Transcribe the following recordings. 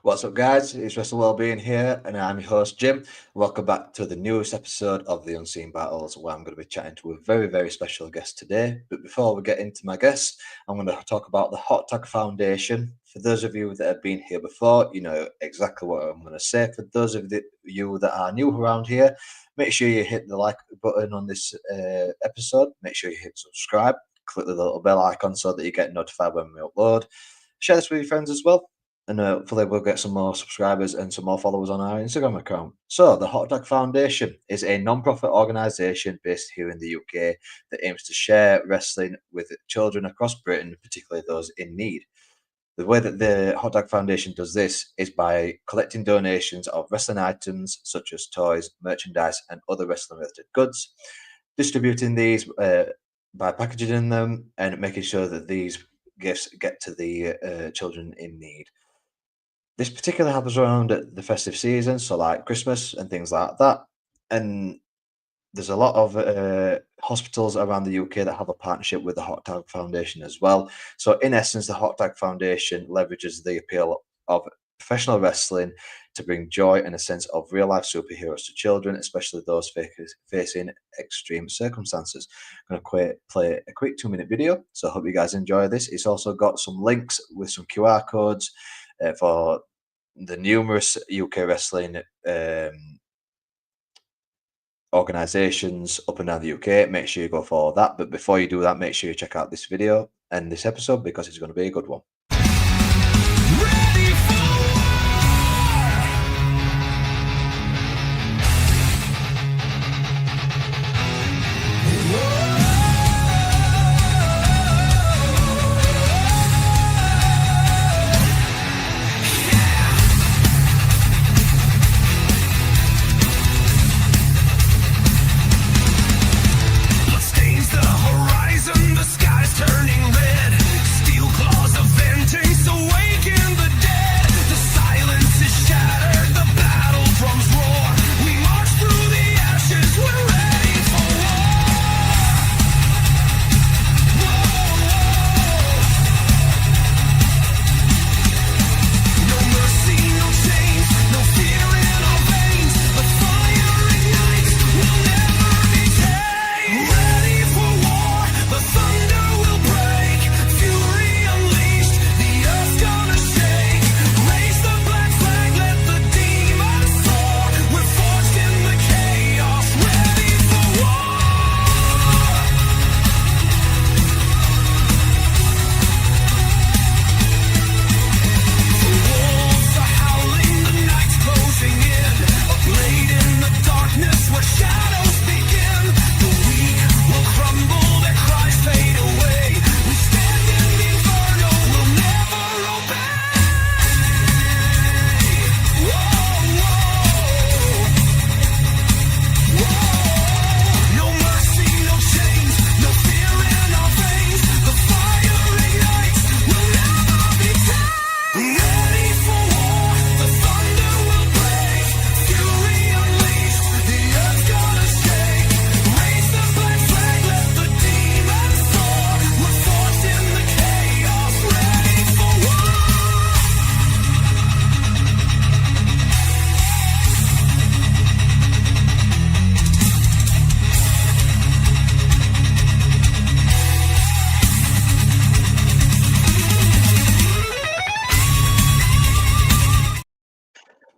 What's up, guys? It's Wrestle Wellbeing here, and I'm your host, Jim. Welcome back to the newest episode of the Unseen Battles, where I'm going to be chatting to a very, very special guest today. But before we get into my guest, I'm going to talk about the Hot Tag Foundation. For those of you that have been here before, you know exactly what I'm going to say. For those of you that are new around here, make sure you hit the like button on this episode. Make sure you hit subscribe. Click the little bell icon so that you get notified when we upload. Share this with your friends as well. And hopefully we'll get some more subscribers and some more followers on our Instagram account. So the Hot Tag Foundation is a non-profit organisation based here in the UK that aims to share wrestling with children across Britain, particularly those in need. The way that the Hot Tag Foundation does this is by collecting donations of wrestling items such as toys, merchandise, and other wrestling-related goods, distributing these by packaging them and making sure that these gifts get to the children in need. This particularly happens around the festive season, so like Christmas and things like that. And there's a lot of hospitals around the UK that have a partnership with the Hot Tag Foundation as well. So in essence, the Hot Tag Foundation leverages the appeal of professional wrestling to bring joy and a sense of real life superheroes to children, especially those facing extreme circumstances. I'm going to play a quick 2-minute video, so I hope you guys enjoy this. It's also got some links with some QR codes for the numerous UK wrestling organizations up and down the UK. Make sure you go follow that. But before you do that, make sure you check out this video and this episode because it's going to be a good one.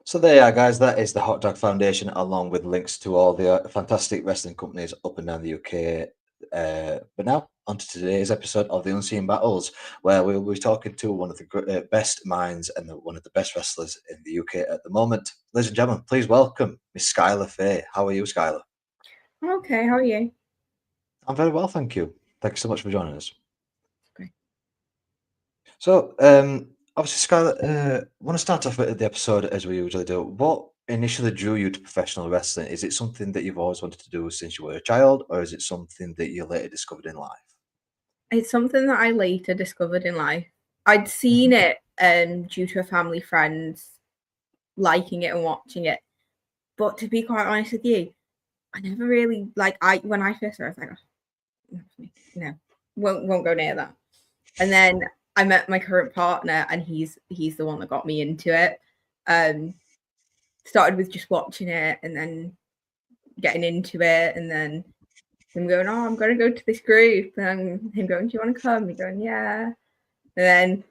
So there you are, guys. That is the Hot Tag Foundation, along with links to all the fantastic wrestling companies up and down the UK. But now, on to today's episode of the Unseen Battles, where we'll be talking to one of the best minds and one of the best wrestlers in the UK at the moment. Ladies and gentlemen, please welcome Miss Skylar Fae. How are you, Skylar? Okay, how are you? I'm very well, thank you. Thank you so much for joining us. Okay. So, obviously, Skylar, I want to start off with the episode as we usually do. What initially drew you to professional wrestling? Is it something that you've always wanted to do since you were a child, or is it something that you later discovered in life? It's something that I later discovered in life. I'd seen it due to a family friend liking it and watching it. But to be quite honest with you, I never really when I first started, I was like, no, won't go near that. And then I met my current partner, and he's the one that got me into it. Started with just watching it and then getting into it, and then him going, "Oh, I'm going to go to this group," and him going, "Do you want to come?" Me going, "Yeah," and then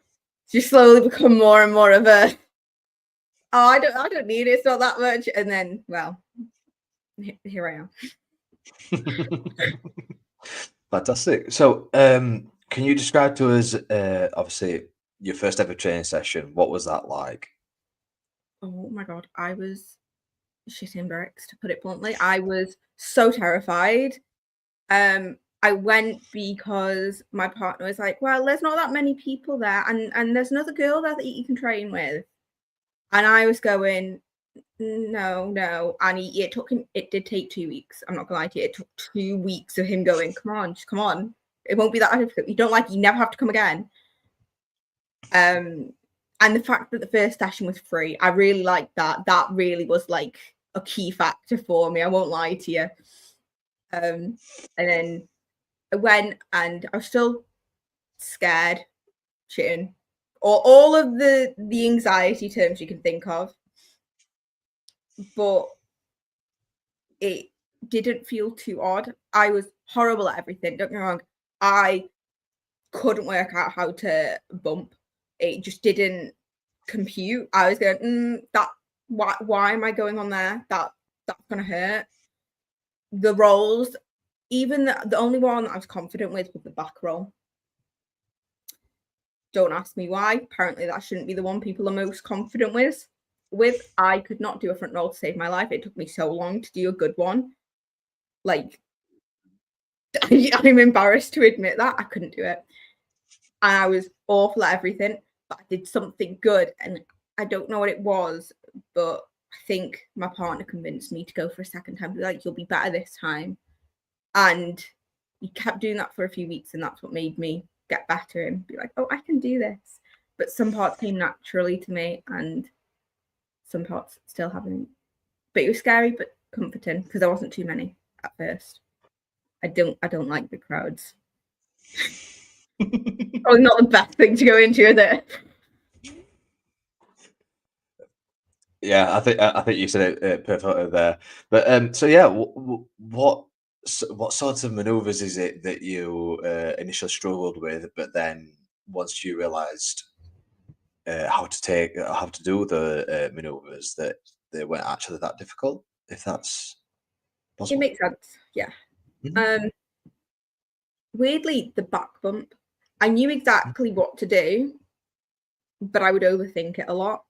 just slowly become more and more of a, "Oh, I don't need it. It's not that much," and then, well, here I am. Fantastic. So, can you describe to us, obviously, your first ever training session? What was that like? Oh my god, I was shitting bricks, to put it bluntly. I was so terrified. I went because my partner was like, "Well, there's not that many people there, and there's another girl there that you can train with." And I was going, no. And it took him. It did take 2 weeks. I'm not gonna lie to you. It took 2 weeks of him going, "Come on, just come on. It won't be that difficult. You don't like it, you never have to come again." And the fact that the first session was free, I really liked that. That really was like a key factor for me. I won't lie to you. And then I went, and I was still scared, shitting, or all of the anxiety terms you can think of, but it didn't feel too odd. I was horrible at everything. Don't get me wrong. I couldn't work out how to bump. It just didn't compute. I was going, why am I going on there? That's gonna hurt. The rolls, even the only one I was confident with was the back roll. Don't ask me why. Apparently that shouldn't be the one people are most confident with. I could not do a front roll to save my life. It took me so long to do a good one. Like, I'm embarrassed to admit that I couldn't do it. And I was awful at everything, but I did something good, and I don't know what it was, but I think my partner convinced me to go for a second time. Be like, "You'll be better this time." And he kept doing that for a few weeks, and that's what made me get better and be like, "Oh, I can do this." But some parts came naturally to me, and some parts still haven't. But it was scary but comforting because there wasn't too many at first. I don't like the crowds. Oh, not the best thing to go into, is it? Yeah, I think you said it perfectly there. But so yeah, what sorts of maneuvers is it that you initially struggled with, but then once you realised how to do the maneuvers, that they weren't actually that difficult, if that's It possible? makes sense. Yeah. Mhm. Weirdly, the back bump, I knew exactly what to do, but I would overthink it a lot.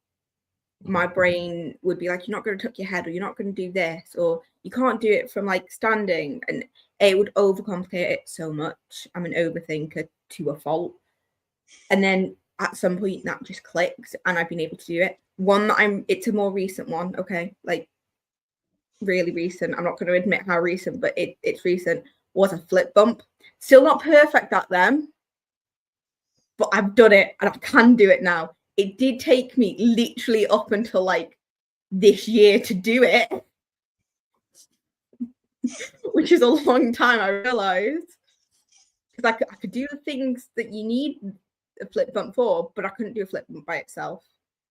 My brain would be like, "You're not going to tuck your head," or "You're not going to do this," or "You can't do it from like standing," and it would overcomplicate it so much. I'm an overthinker to a fault. And then at some point that just clicked, and I've been able to do it. It's a more recent one, okay, like really recent. I'm not going to admit how recent, but it's recent. Was a flip bump. Still not perfect at them, but I've done it and I can do it now. It did take me literally up until like this year to do it, which is a long time, I realized. Because I could do the things that you need a flip bump for, but I couldn't do a flip bump by itself.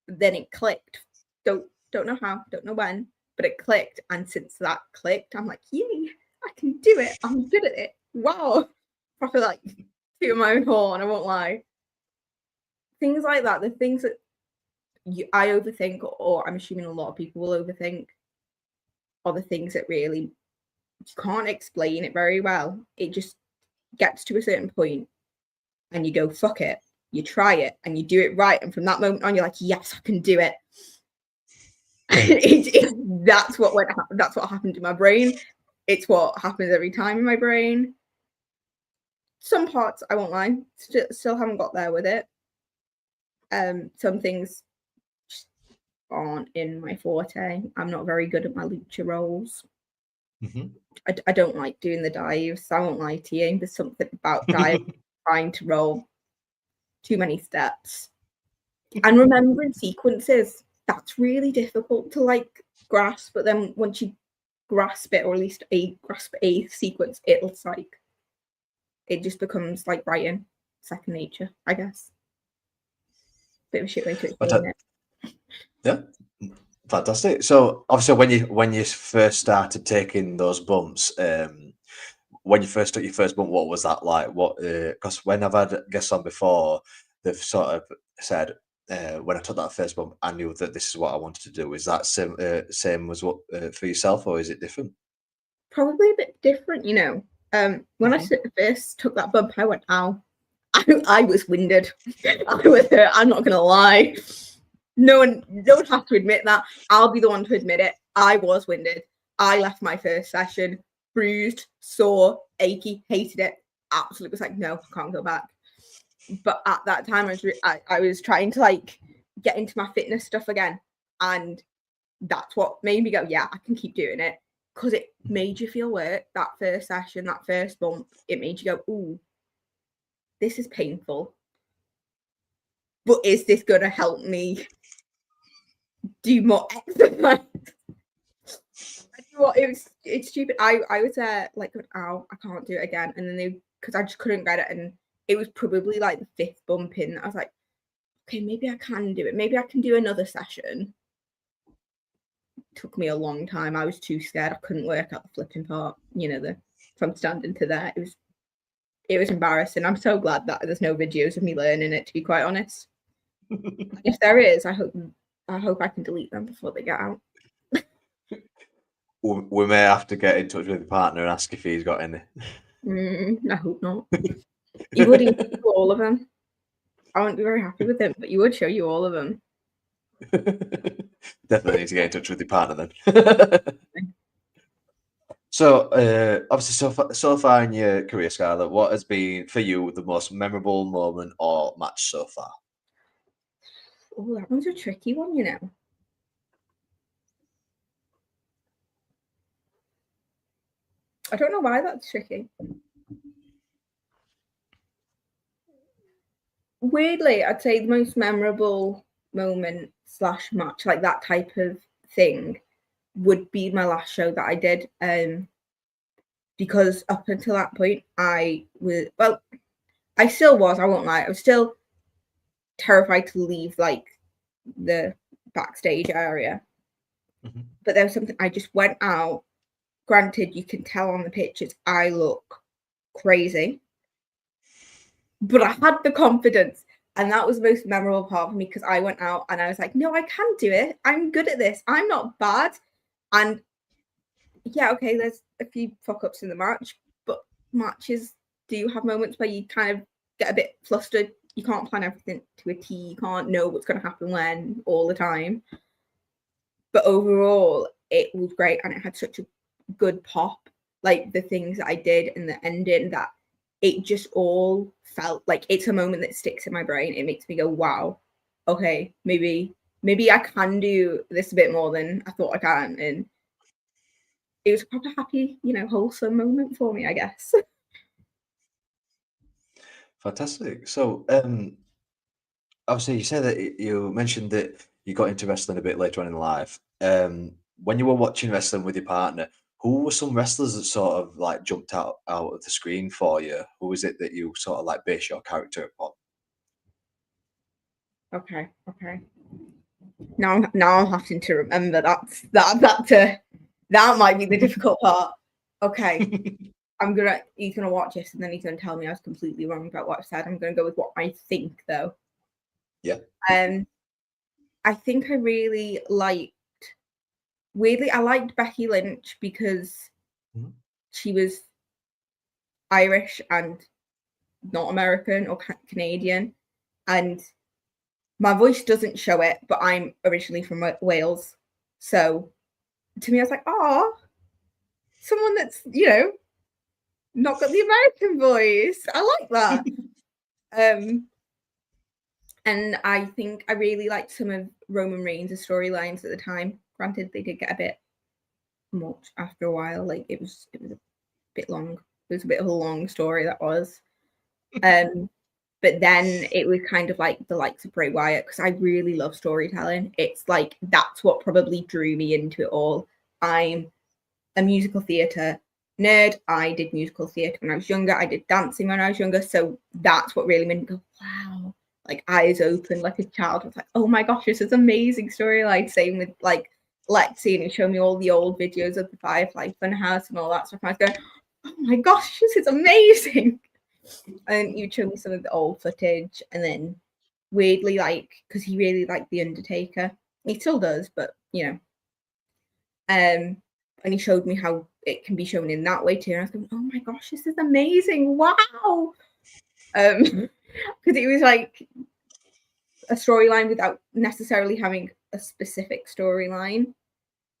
But then it clicked. Don't know how, don't know when, but it clicked. And since that clicked, I'm like, yay, I can do it. I'm good at it. Wow. Proper like toot my own horn, I won't lie. Things like that, the things that I overthink, or I'm assuming a lot of people will overthink, are the things that really you can't explain it very well. It just gets to a certain point and you go, fuck it. You try it and you do it right. And from that moment on, you're like, yes, I can do it. That's what happened to my brain. It's what happens every time in my brain. Some parts, I won't lie, still haven't got there with it. Some things aren't in my forte. I'm not very good at my lucha rolls. I don't like doing the dives. I won't lie to you. There's something about dive trying to roll too many steps and remembering sequences. That's really difficult to like grasp. But then once you grasp it, or at least grasp a sequence, it's like it just becomes like writing, second nature, I guess. Bit of a shit way to explain it. Yeah, Fantastic. So obviously, when you first started taking those bumps, when you first took your first bump, what was that like? What? Because when I've had guests on before, they've sort of said, when I took that first bump, I knew that this is what I wanted to do. Is that same as what for yourself, or is it different? Probably a bit different, you know. When I Mhm. first took that bump, I went, ow. I was winded. I was hurt. I'm not gonna lie. No one has to admit that. I'll be the one to admit it. I was winded. I left my first session bruised, sore, achy, hated it. Absolutely was like, no, I can't go back. But at that time, I was trying to like get into my fitness stuff again, and that's what made me go, yeah, I can keep doing it, because it made you feel work. That first session, that first bump, it made you go, ooh, this is painful, but is this gonna help me do more exercise? Well, it's stupid. I was there like, ow, I can't do it again, and then because I just couldn't get it, and it was probably like the fifth bump in. I was like, okay, maybe I can do it. Maybe I can do another session. Took me a long time. I was too scared. I couldn't work out the flipping part. You know, from standing to there. It was embarrassing. I'm so glad that there's no videos of me learning it, to be quite honest. If there is, I hope I can delete them before they get out. We may have to get in touch with your partner and ask if he's got any. I hope not. He would show you all of them. I wouldn't be very happy with him, but he would show you all of them. Definitely need to get in touch with your partner then. So, obviously, so far in your career, Skylar, what has been for you the most memorable moment or match so far? Oh, that one's a tricky one, you know. I don't know why that's tricky. Weirdly, I'd say the most memorable moment / match, like that type of thing, would be my last show that I did. Because up until that point, I still was, I won't lie, I was still terrified to leave like the backstage area. Mhm. But there was something, I just went out. Granted, you can tell on the pictures I look crazy, but I had the confidence, and that was the most memorable part for me, because I went out and I was like, no, I can do it. I'm good at this. I'm not bad. And yeah, okay, there's a few fuck ups in the match, but matches do have moments where you kind of get a bit flustered. You can't plan everything to a T. You can't know what's going to happen when all the time. But overall, it was great, and it had such a good pop. Like the things that I did and the ending, that it just all felt like it's a moment that sticks in my brain. It makes me go, wow, okay, maybe I can do this a bit more than I thought I can. And it was a proper happy, you know, wholesome moment for me, I guess. Fantastic. So, obviously, you said that you mentioned that you got into wrestling a bit later on in life. When you were watching wrestling with your partner, who were some wrestlers that sort of like jumped out of the screen for you? Who was it that you sort of like base your character upon? Okay. Now I'm having to remember that might be the difficult part. Okay. He's gonna watch this, and then he's gonna tell me I was completely wrong about what I said. I'm gonna go with what I think though. Yeah. I think I really weirdly, I liked Becky Lynch because Mhm. she was Irish and not American or Canadian, and my voice doesn't show it, but I'm originally from Wales, so to me, I was like, oh, someone that's, you know, not got the American voice. I like that. And I think I really liked some of Roman Reigns' storylines at the time. Granted, they did get a bit much after a while. Like it was a bit long. It was a bit of a long story, that was. But then it was kind of like the likes of Bray Wyatt, because I really love storytelling. It's like that's what probably drew me into it all. I'm a musical theatre nerd. I did musical theatre when I was younger. I did dancing when I was younger. So that's what really made me go, wow, like eyes open like a child. I was like, oh my gosh, this is amazing storyline. Same with like Lexi and he showed me all the old videos of the Firefly Funhouse and all that stuff. And I was going, oh my gosh, this is amazing. And you showed me some of the old footage, and then weirdly, like, because he really liked The Undertaker. He still does, but you know. And he showed me how it can be shown in that way too. And I was going, oh my gosh, this is amazing. Wow. Because it was like a storyline without necessarily having a specific storyline.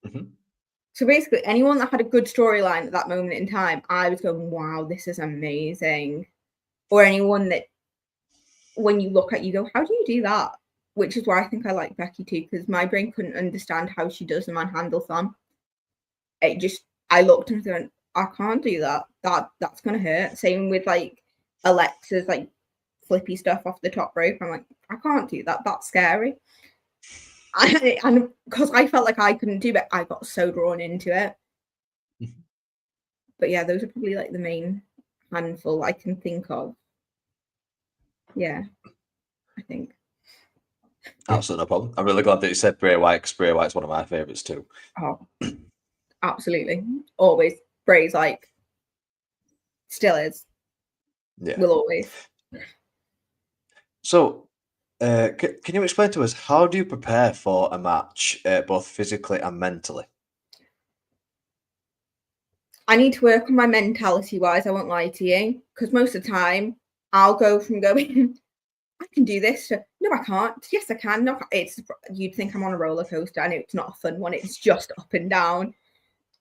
Mm-hmm. So basically, anyone that had a good storyline at that moment in time, I was going, wow, this is amazing. Or anyone that, when you look at, you go, how do you do that? Which is why I think I like Becky too, because my brain couldn't understand how she does the manhandle thumb. It just, I looked and went, I can't do that. That's gonna hurt. Same with like Alexa's like flippy stuff off the top rope. I'm like, I can't do that. That's scary. And because I felt like I couldn't do it, I got so drawn into it. But yeah, those are probably like the main handful I can think of. Yeah, I think. Absolutely no problem. I'm really glad that you said Bray Wyatt, because Bray Wyatt's one of my favourites too. Oh, absolutely. Always. Bray's like, still is. Yeah. Will always. So, can you explain to us, how do you prepare for a match, both physically and mentally? I need to work on my mentality wise, I won't lie to you. Because most of the time, I'll go from going, I can do this to, no, I can't. Yes, I can. No, it's, you'd think I'm on a roller coaster. I know it's not a fun one. It's just up and down.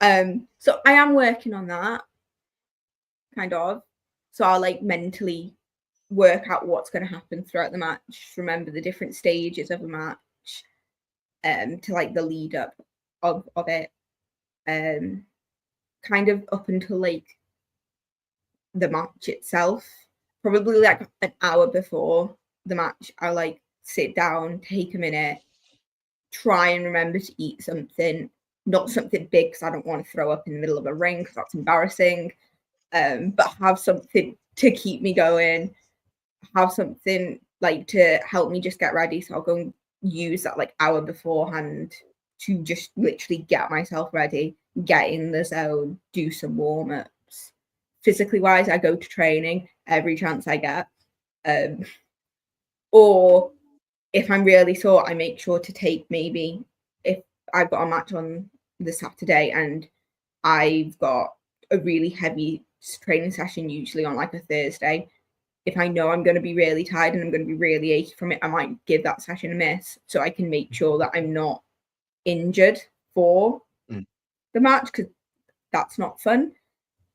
So I am working on that, kind of. So I'll like mentally work out what's going to happen throughout the match, remember the different stages of a match, to like the lead up of it, kind of up until like the match itself. Probably like an hour before the match, I'll like sit down, take a minute, try and remember to eat something, not something big because I don't want to throw up in the middle of a ring because that's embarrassing, but have something to keep me going, have something like to help me just get ready. So I'll go and use that like hour beforehand to just literally get myself ready, get in the zone, do some warm-ups. Physically wise, I go to training every chance I get. Or if I'm really sore, I make sure to take, maybe if I've got a match on the Saturday and I've got a really heavy training session, usually on like a Thursday, if I know I'm going to be really tired and I'm going to be really achy from it, I might give that session a miss so I can make sure that I'm not injured for the match, because that's not fun.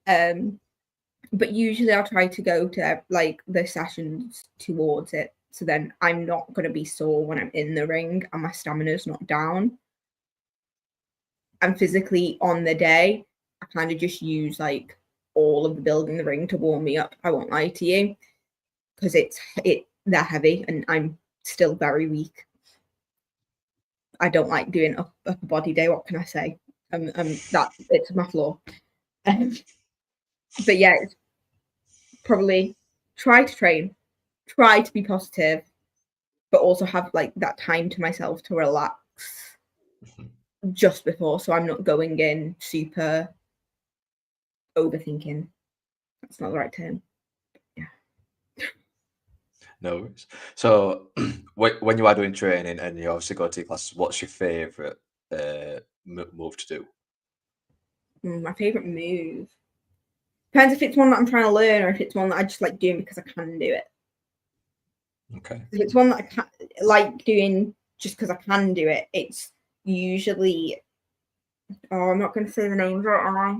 But usually I'll try to go to like the sessions towards it, so then I'm not going to be sore when I'm in the ring and my stamina's not down. And physically on the day, I kind of just use like all of the building the ring to warm me up. I won't lie to you, because they're heavy and I'm still very weak. I don't like doing upper body day. What can I say? That it's my flaw. But yeah, it's probably try to train, try to be positive, but also have like that time to myself to relax just before, so I'm not going in super overthinking. That's not the right term. No worries. So, when you are doing training and you obviously go to your classes, what's your favourite move to do? My favorite move depends if it's one that I'm trying to learn or if it's one that I just like doing because I can do it. Okay. If it's one that I can, like doing just because I can do it, it's usually, I'm not going to say the names right, am I?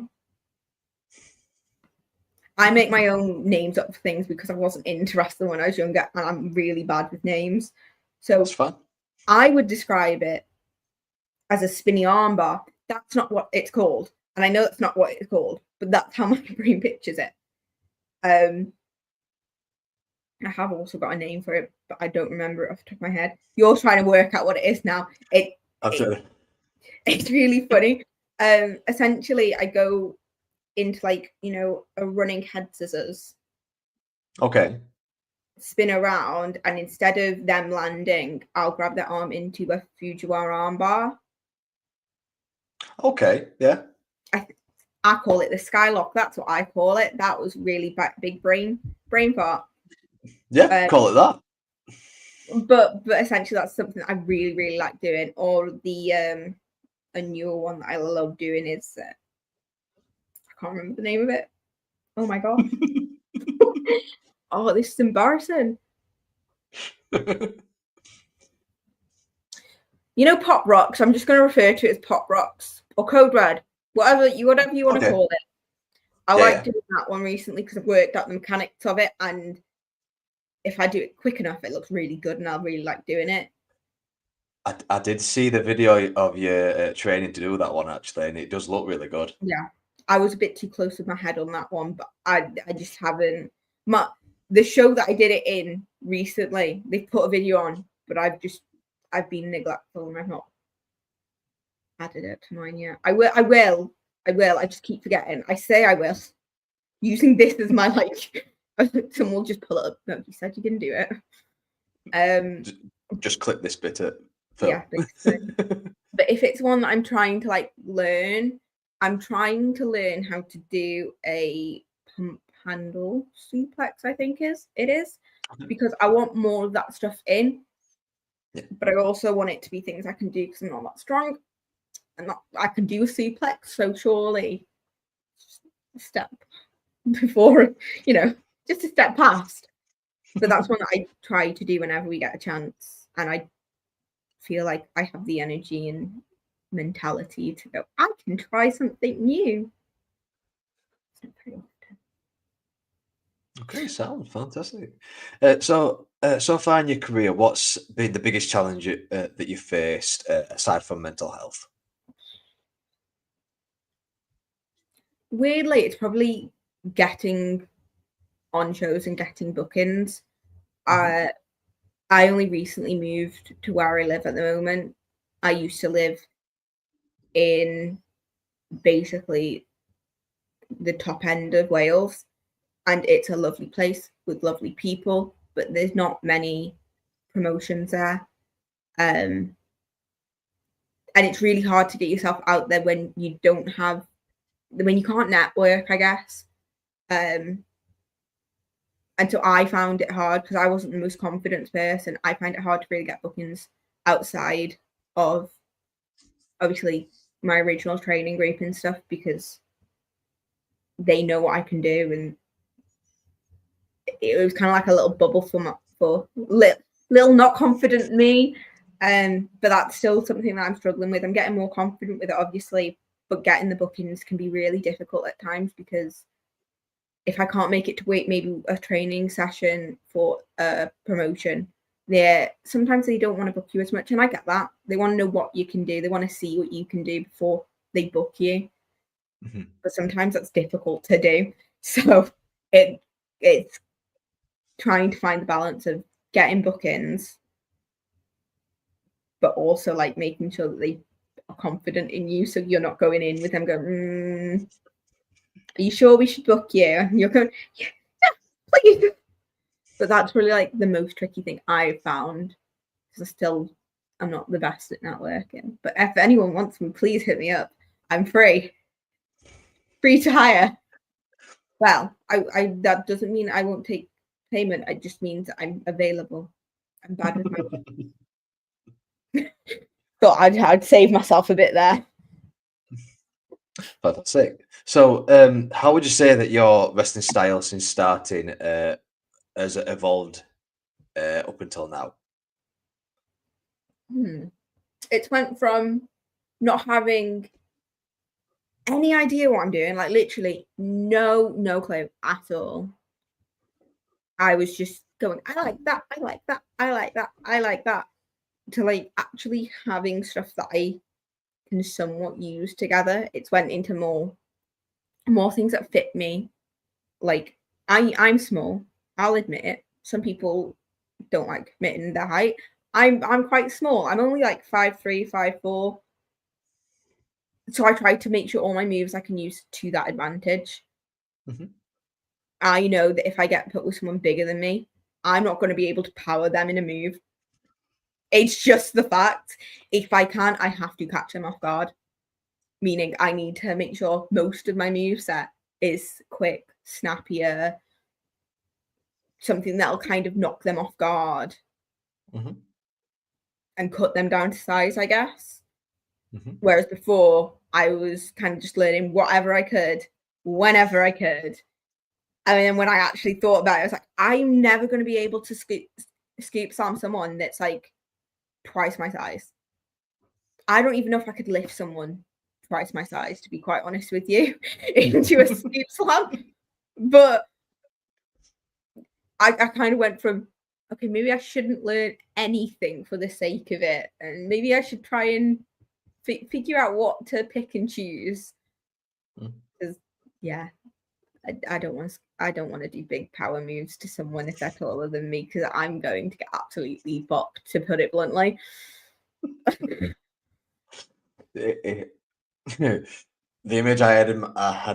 I make my own names up for things because I wasn't into wrestling when I was younger, and I'm really bad with names. So That's fun. I would describe it as a spinny armbar. That's not what it's called, and I know that's not what it's called, but that's how my brain pictures it. I have also got a name for it, but I don't remember it off the top of my head. You're trying to work out what it is now. It's really funny. Essentially, I go into like, a running head scissors. Okay. Spin around, and instead of them landing, I'll grab their arm into a Fujiwara armbar. Okay, yeah. I call it the Skylock. That's what I call it. That was really big brain fart. Yeah, call it that. But essentially that's something I really, really like doing. Or the a newer one that I love doing is I can't remember the name of it. Oh my gosh. Oh, this is embarrassing. You know, Pop Rocks. I'm just going to refer to it as Pop Rocks or Code Red, whatever you want to call it. I like doing that one recently because I've worked out the mechanics of it, and if I do it quick enough, it looks really good, and I really like doing it. I did see the video of you training to do that one actually, and it does look really good. Yeah, I was a bit too close with my head on that one, but I just haven't. The show that I did it in recently, they put a video on, but I've been neglectful and I've not added it to mine yet. I will. I just keep forgetting. I say I will. Using this as my someone will just pull it up. No, you said you didn't do it. Just click this bit at Phil. Yeah, but if it's one that I'm trying to learn, I'm trying to learn how to do a pump handle suplex, I think it is, because I want more of that stuff in. Yeah. But I also want it to be things I can do because I'm not that strong. I can do a suplex, so surely a step before, just a step past. But that's one that I try to do whenever we get a chance, and I feel like I have the energy and mentality to go, I can try something new. Okay, sounds fantastic. So far in your career, what's been the biggest challenge that you faced aside from mental health? Weirdly, it's probably getting on shows and getting bookings. Mm-hmm. I only recently moved to where I live at the moment. I used to live in basically the top end of Wales, and it's a lovely place with lovely people, but there's not many promotions there. And it's really hard to get yourself out there when you can't network, I guess. And so I found it hard because I wasn't the most confident person. I find it hard to really get bookings outside of obviously my original training group and stuff because they know what I can do, and it was kind of like a little bubble for little not confident me. But that's still something that I'm struggling with. I'm getting more confident with it, obviously, but getting the bookings can be really difficult at times because if I can't make it to wait maybe a training session for a promotion, sometimes they don't want to book you as much, and I get that. They want to know what you can do. They want to see what you can do before they book you. Mm-hmm. But sometimes that's difficult to do. So it's trying to find the balance of getting bookings, but also making sure that they are confident in you, so you're not going in with them going, are you sure we should book you? And you're going, yeah, please. But that's really the most tricky thing I've found, because I'm not the best at networking. But if anyone wants me, please hit me up. I'm free to hire. Well, I that doesn't mean I won't take payment. It just means I'm available. I'm bad with my thought I'd save myself a bit there. Fantastic. So how would you say that your wrestling style since starting has evolved up until now? It's went from not having any idea what I'm doing, literally no clue at all. I was just going, I like that, I like that, I like that, I like that, to actually having stuff that I can somewhat use together. It's went into more things that fit me. I'm small, I'll admit it. Some people don't like admitting their height. I'm quite small. I'm only 5'3", 5'4". So I try to make sure all my moves I can use to that advantage. Mm-hmm. I know that if I get put with someone bigger than me, I'm not going to be able to power them in a move. It's just the fact. If I can, I have to catch them off guard. meaning I need to make sure most of my moveset is quick, snappier, something that'll kind of knock them off guard and cut them down to size, I guess. Whereas before, I was kind of just learning whatever I could, whenever I could. And then when I actually thought about it, I was like, I'm never going to be able to scoop slam someone that's like twice my size. I don't even know if I could lift someone twice my size, to be quite honest with you, into a scoop slam. But I kind of went from, okay, maybe I shouldn't learn anything for the sake of it. And maybe I should try and figure out what to pick and choose. Because, yeah, I don't want to do big power moves to someone if they're taller than me, because I'm going to get absolutely bopped, to put it bluntly. The image I had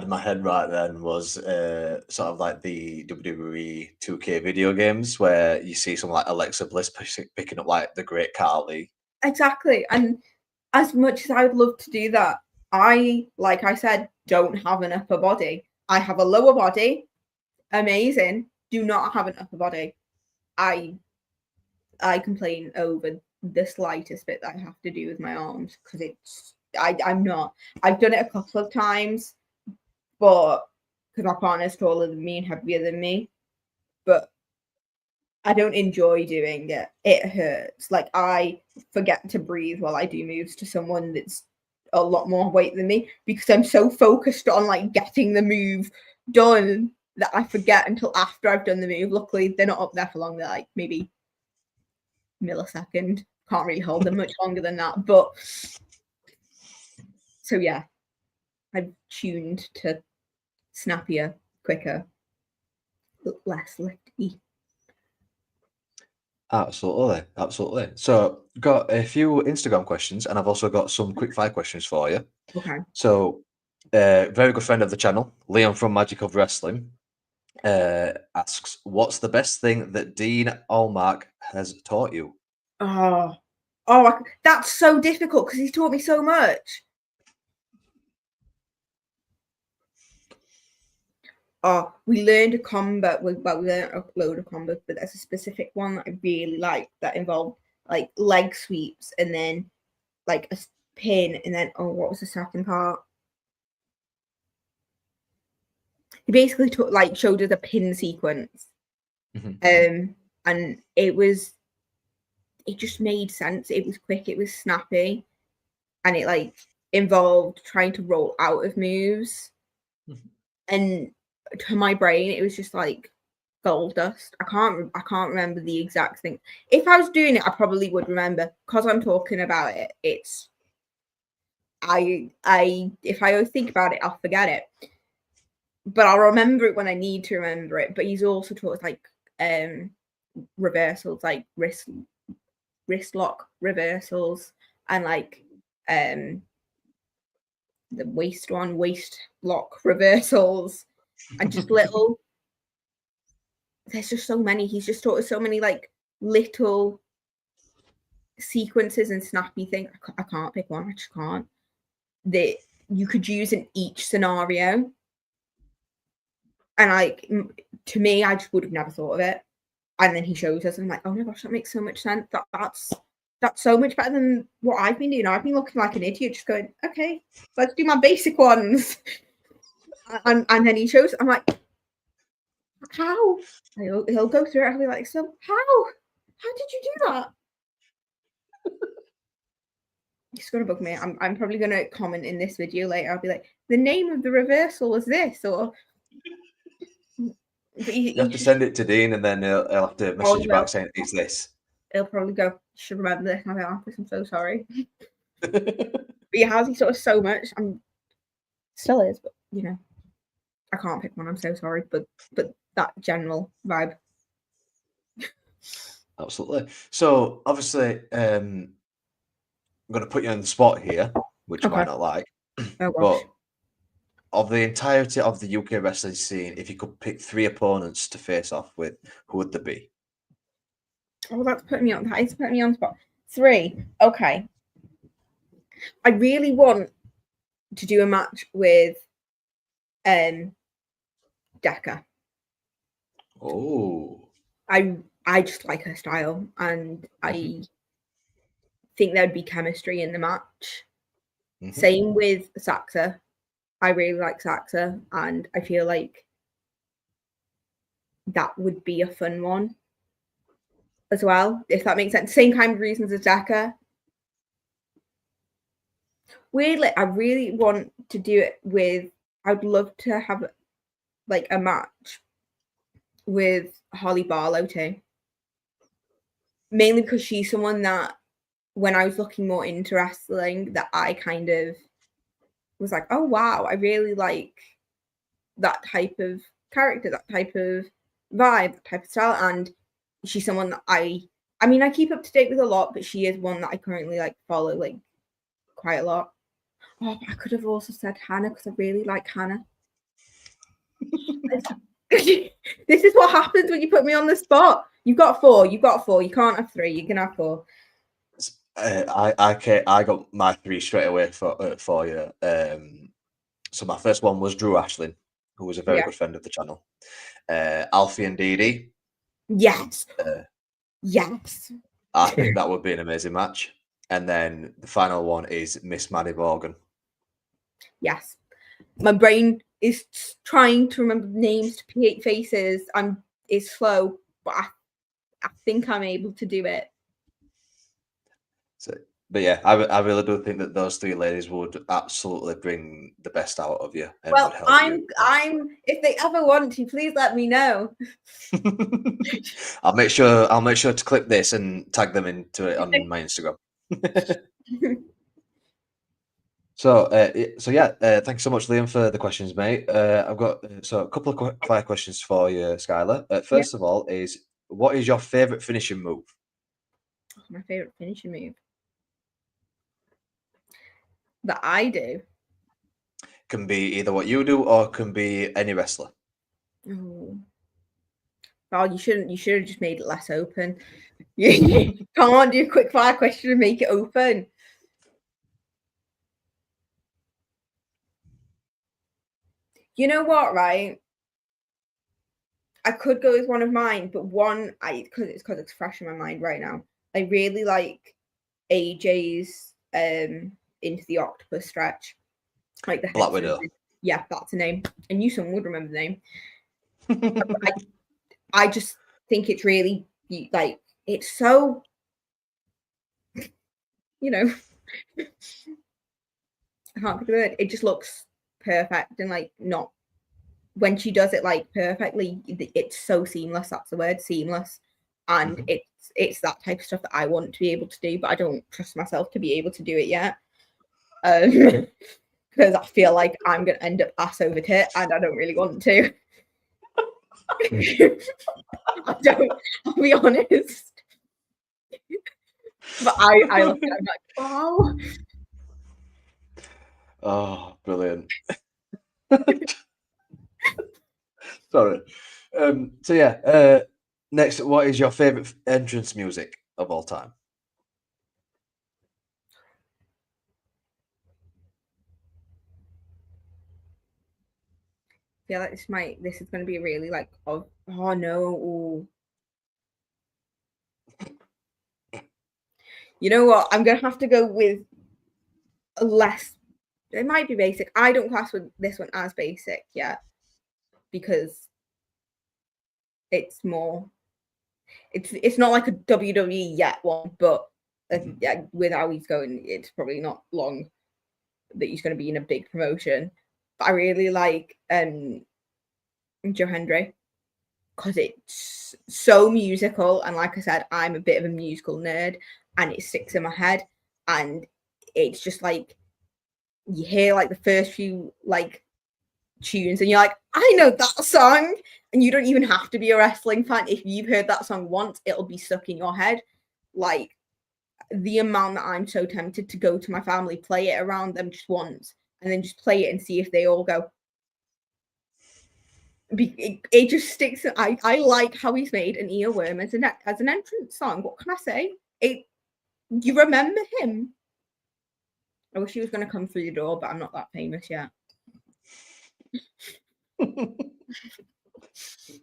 in my head right then was sort of like the WWE 2K video games where you see someone like Alexa Bliss picking up like the Great Khali. Exactly. And as much as I would love to do that, like I said, don't have an upper body. I have a lower body. Amazing. Do not have an upper body. I complain over the slightest bit that I have to do with my arms, because I'm not. I've done it a couple of times, but because my partner's taller than me and heavier than me, but I don't enjoy doing it. It hurts. Like, I forget to breathe while I do moves to someone that's a lot more weight than me, because I'm so focused on like getting the move done that I forget until after I've done the move. Luckily, they're not up there for long. They're like maybe millisecond. Can't really hold them much longer than that. But so yeah, I've tuned to snappier, quicker, less lifty. Absolutely. So, got a few Instagram questions, and I've also got some quick fire questions for you. Okay. So, very good friend of the channel, Liam from Magic of Wrestling, asks, "What's the best thing that Dean Allmark has taught you?" Oh, that's so difficult because he's taught me so much. Oh, we learned a combo. We learned a load of combos, but there's a specific one that I really like that involved like leg sweeps and then like a pin, and then what was the second part? He basically showed us a pin sequence, and it just made sense. It was quick, it was snappy, and it like involved trying to roll out of moves, and to my brain, it was just like gold dust. I can't remember the exact thing. If I was doing it, I probably would remember, because I'm talking about it. It's if I think about it, I'll forget it, but I'll remember it when I need to remember it. But he's also taught us like reversals, like wrist lock reversals, and like the waist lock reversals, and just little. There's just so many. He's just taught us so many like little sequences and snappy things. I can't pick one. I just can't. That you could use in each scenario. And like, to me, I just would have never thought of it. And then he shows us, and I'm like, oh my gosh, that makes so much sense. That's so much better than what I've been doing. I've been looking like an idiot, just going, okay, let's do my basic ones. And then he shows, I'm like, how? He'll go through it. I'll be like, so how did you do that? It's gonna bug me. I'm probably gonna comment in this video later. I'll be like, the name of the reversal is this, or you have to send it to Dean, and then he'll have to message you back saying it's this. He'll probably go, you should remember this. And I'll be like, I'm so sorry. But yeah, how's he taught us so much? Still is, but you know, I can't pick one. I'm so sorry, but that general vibe. Absolutely. So obviously, I'm going to put you on the spot here, which you might not like. But of the entirety of the UK wrestling scene, if you could pick 3 opponents to face off with, who would they be? Oh, that is putting me on the spot. 3. Okay. I really want to do a match with Decca. Oh. I just like her style, and I think there'd be chemistry in the match. Same with Saxa. I really like Saxa, and I feel like that would be a fun one as well, if that makes sense. Same kind of reasons as Decca. Weirdly, I really want to do it with. I'd love to have like a match with Holly Barlow too. Mainly because she's someone that, when I was looking more into wrestling, that I kind of was like, oh wow, I really like that type of character, that type of vibe, that type of style. And she's someone that I mean, I keep up to date with a lot, but she is one that I currently like follow like quite a lot. Oh, but I could have also said Hannah because I really like Hannah. This is what happens when you put me on the spot. You've got four. You can't have three. You can have four. I got my three straight away for you. So my first one was Drew Ashlin, who was a very good friend of the channel. Alfie and Dee Dee. Yes. Yes. I think that would be an amazing match. And then the final one is Miss Maddie Morgan. Yes. My brain is trying to remember names to faces. It's slow, but I think I'm able to do it. So, but yeah, I really do think that those three ladies would absolutely bring the best out of you. And well, would help I'm you. if they ever want to, please let me know. I'll make sure to clip this and tag them into it on my Instagram. So yeah, thanks so much, Liam, for the questions, mate. I've got a couple of fire questions for you, Skylar. First of all, is what is your favorite finishing move? My favorite finishing move that I do can be either what you do or can be any wrestler. Oh, well, you should have just made it less open. You can't do a quick fire question and make it open. You know what, right? I could go with one of mine, but because it's fresh in my mind right now. I really like AJ's Into the Octopus stretch, like the Black Widow. Yeah, that's the name. I knew someone would remember the name. I just think it's really like it's so, you know, I can't think of the word. It just looks perfect and like not. When she does it like perfectly, it's so seamless. That's the word, seamless. And it's that type of stuff that I want to be able to do, but I don't trust myself to be able to do it yet. Because I feel like I'm gonna end up ass over tit, and I don't really want to. I'll be honest. But I look at it, I'm like, wow. Oh, brilliant. Sorry. So yeah, next, what is your favorite entrance music of all time? I feel like this is going to be really like, oh no. Ooh. You know what? I'm going to have to go with less. It might be basic. I don't class with this one as basic yet because it's more. It's not like a WWE yet one, but yeah, with how he's going, it's probably not long that he's going to be in a big promotion. But I really like Joe Hendry because it's so musical, and like I said, I'm a bit of a musical nerd, and it sticks in my head, and it's just like you hear like the first few like tunes and you're like, I know that song, and you don't even have to be a wrestling fan. If you've heard that song once, it'll be stuck in your head. Like the amount that I'm so tempted to go to my family, play it around them just once, and then just play it and see if they all go. It just sticks. I like how he's made an earworm as an entrance song. What can I say? You remember him. I wish he was going to come through the door, but I'm not that famous yet.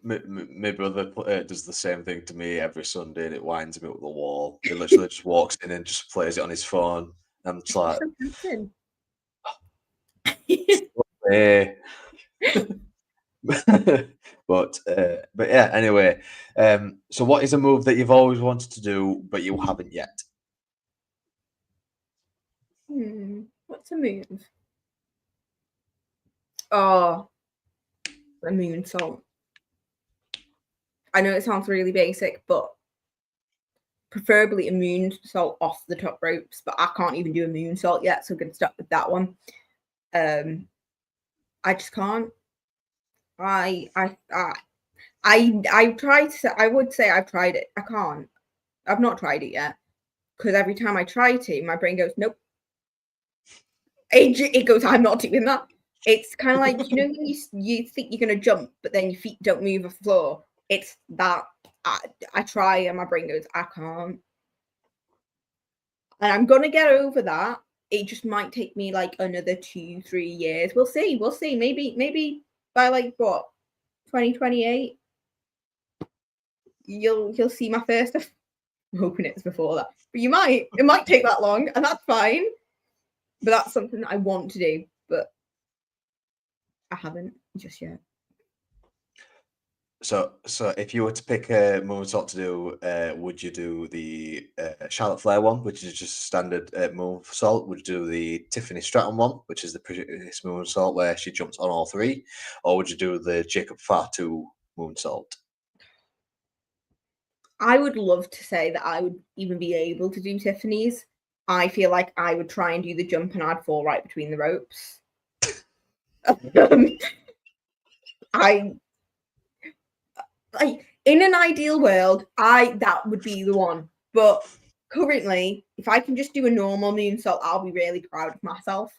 My brother does the same thing to me every Sunday, and it winds me up the wall. He literally just walks in and just plays it on his phone. I'm just like, So tempting. hey. but yeah. Anyway, so what is a move that you've always wanted to do but you haven't yet? What's a move? Oh, a moonsault. I know it sounds really basic, but preferably a moonsault off the top ropes. But I can't even do a moonsault yet, so I'm gonna start with that one. I just can't. I tried to. I would say I've tried it. I can't. I've not tried it yet because every time I try to, my brain goes, nope. It goes, I'm not doing that. It's kind of like, when you think you're gonna jump, but then your feet don't move off the floor. It's that. I try and my brain goes, I can't. And I'm gonna get over that. It just might take me like another 2-3 years. We'll see. We'll see. Maybe by like what, 2028, you'll see my first. I'm hoping it's before that, but it might take that long, and that's fine. But that's something that I want to do, but I haven't just yet. So if you were to pick a moonsault to do, would you do the Charlotte Flair one, which is just a standard moonsault? Would you do the Tiffany Stratton one, which is the previous moonsault where she jumps on all three? Or would you do the Jacob Fatu moonsault? I would love to say that I would even be able to do Tiffany's. I feel like I would try and do the jump and I'd fall right between the ropes. In an ideal world, that would be the one. But currently, if I can just do a normal moonsault, I'll be really proud of myself.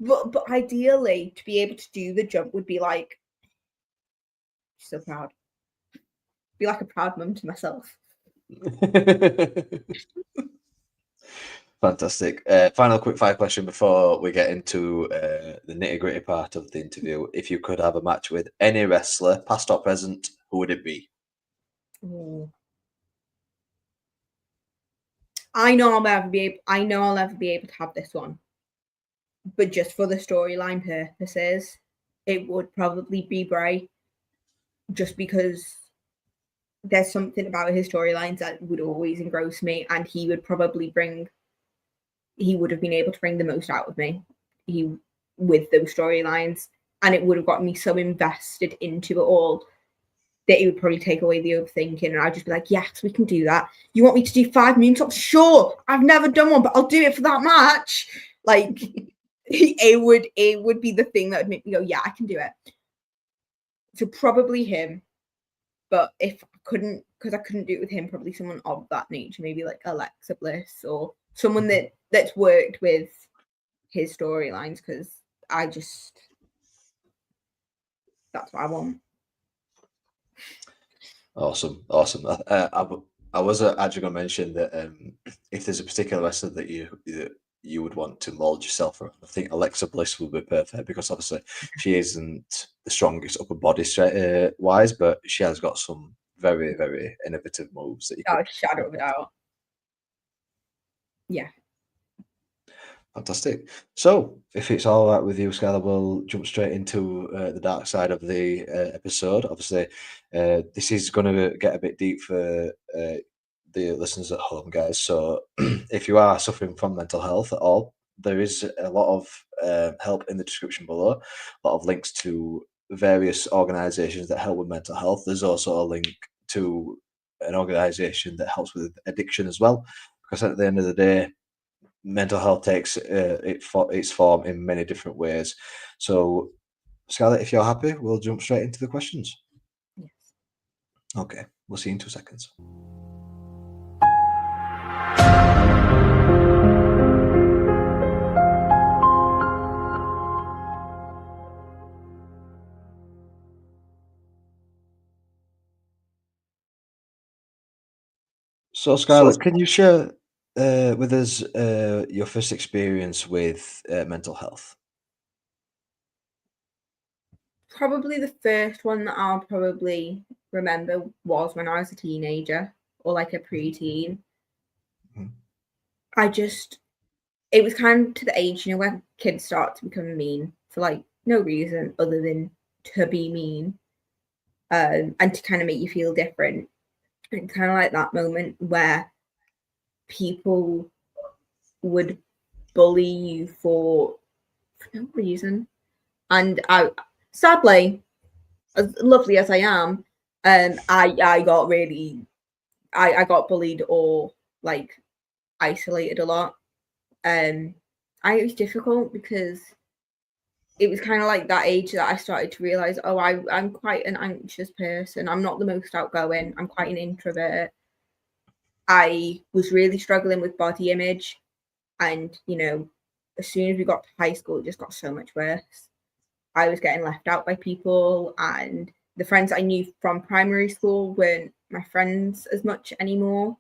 But ideally, to be able to do the jump would be like so proud. Be like a proud mum to myself. Fantastic. Final quick fire question before we get into the nitty-gritty part of the interview. If you could have a match with any wrestler, past or present, who would it be? Ooh. I know I'll never be able to have this one. But just for the storyline purposes, it would probably be Bray. Just because there's something about his storylines that would always engross me, and he would have been able to bring the most out of me with those storylines, and it would have gotten me so invested into it all that it would probably take away the overthinking, and I'd just be like, yes, we can do that. You want me to do 5 moonsaults? Sure, I've never done one, but I'll do it for that match. Like, it would be the thing that would make me go, yeah, I can do it. So probably him. But if I couldn't, because I couldn't do it with him, probably someone of that nature, maybe like Alexa Bliss or someone that's worked with his storylines, because that's what I want. Awesome. I was actually going to mention that if there's a particular wrestler that you would want to mold yourself around, I think Alexa Bliss would be perfect, because obviously she isn't the strongest upper body wise, but she has got some very, very innovative moves that you could. Shadow of a doubt. Yeah. Fantastic. So, if it's all right with you, Skylar, we'll jump straight into the dark side of the episode. Obviously, this is going to get a bit deep for the listeners at home, guys. So, if you are suffering from mental health at all, there is a lot of help in the description below, a lot of links to various organizations that help with mental health. There's also a link to an organization that helps with addiction as well, because at the end of the day, mental health takes its form in many different ways. So, Scarlett, if you're happy, we'll jump straight into the questions. Yes. Okay, we'll see you in 2 seconds. So, Scarlett, can you share with us your first experience with mental health? Probably the first one that I'll probably remember was when I was a teenager or like a preteen. Mhm. It was kind of to the age, where kids start to become mean for like no reason other than to be mean, and to kind of make you feel different. And kind of like that moment where people would bully you for no reason. And I, sadly, as lovely as I am, I got really, I got bullied or like isolated a lot. It was difficult because it was kind of like that age that I started to realize, oh, I'm quite an anxious person. I'm not the most outgoing. I'm quite an introvert. I was really struggling with body image. And, as soon as we got to high school, it just got so much worse. I was getting left out by people, and the friends I knew from primary school weren't my friends as much anymore.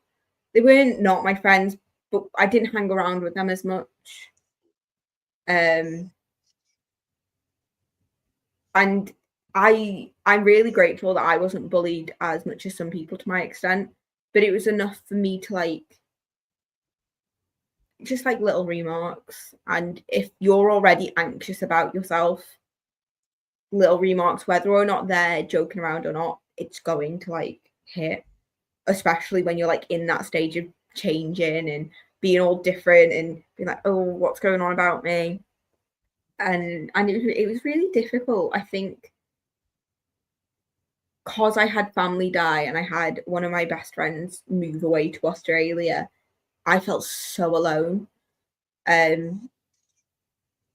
They weren't not my friends, but I didn't hang around with them as much. Um, and I'm really grateful that I wasn't bullied as much as some people to my extent, but it was enough for me to like just like little remarks. And if you're already anxious about yourself, little remarks, whether or not they're joking around or not, it's going to like hit, especially when you're like in that stage of changing and being all different and being like, oh, what's going on about me? And it was really difficult. I think because I had family die and I had one of my best friends move away to Australia, I felt so alone. Um,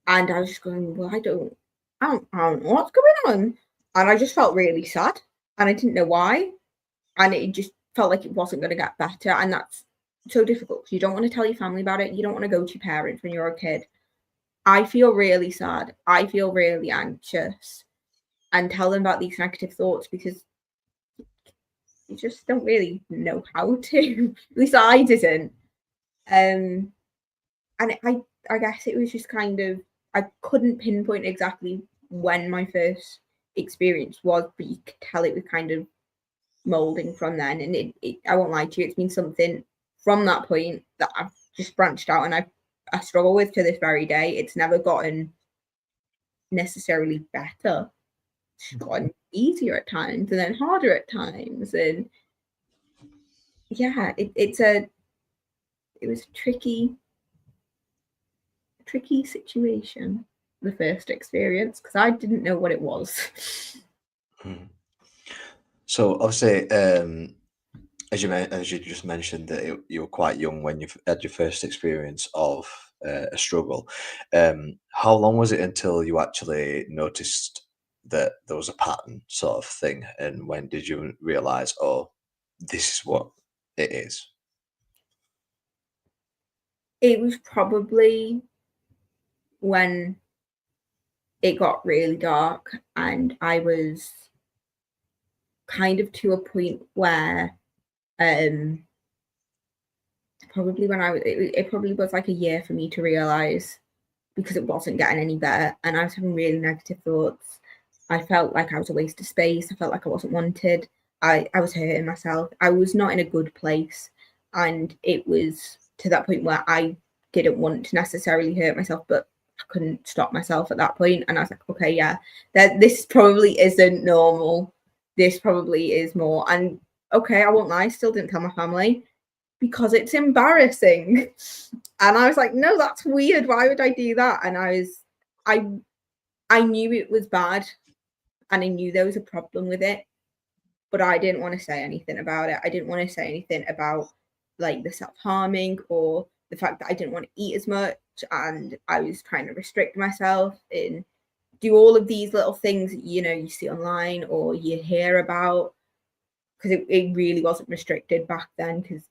and I was just going, well, I don't know what's going on. And I just felt really sad and I didn't know why. And it just felt like it wasn't going to get better. And that's so difficult because you don't want to tell your family about it. You don't want to go to your parents when you're a kid. I feel really sad. I feel really anxious and tell them about these negative thoughts because you just don't really know how to. At least I didn't. Um, and I guess it was just kind of, I couldn't pinpoint exactly when my first experience was, but you could tell it was kind of molding from then. And I won't lie to you, it's been something from that point that I've just branched out and I struggle with to this very day. It's never gotten necessarily better. It's gotten easier at times and then harder at times. And yeah, it was a tricky situation, the first experience, because I didn't know what it was. Mhm. So obviously, as you just mentioned that you were quite young when you had your first experience of a struggle. How long was it until you actually noticed that there was a pattern sort of thing, and when did you realize, oh, this is what it is? It was probably when it got really dark and I was kind of to a point where um probably when it probably was like a year for me to realize, because it wasn't getting any better and I was having really negative thoughts. I felt like I was a waste of space. I felt like I wasn't wanted. I was hurting myself. I was not in a good place. And it was to that point where I didn't want to necessarily hurt myself, but I couldn't stop myself at that point. And I was like, okay, yeah, this probably isn't normal. This probably is more. And okay, I won't lie, I still didn't tell my family because it's embarrassing. And I was like, no, that's weird. Why would I do that? And I I knew it was bad and I knew there was a problem with it, but I didn't want to say anything about it. I didn't want to say anything about like the self-harming or the fact that I didn't want to eat as much and I was trying to restrict myself and do all of these little things that, you see online or you hear about, because it really wasn't restricted back then. Because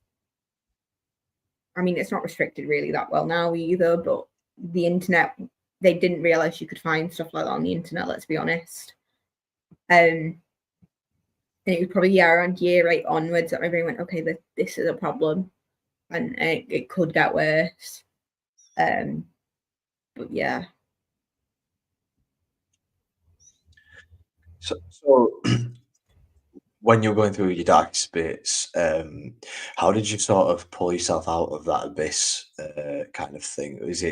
I mean, it's not restricted really that well now either, but the internet, they didn't realize you could find stuff like that on the internet, let's be honest. And it was probably around year 8 onwards that my brain went, okay, this is a problem. and it could get worse. But yeah. So when you're going through your darkest bits, how did you sort of pull yourself out of that abyss, kind of thing? Is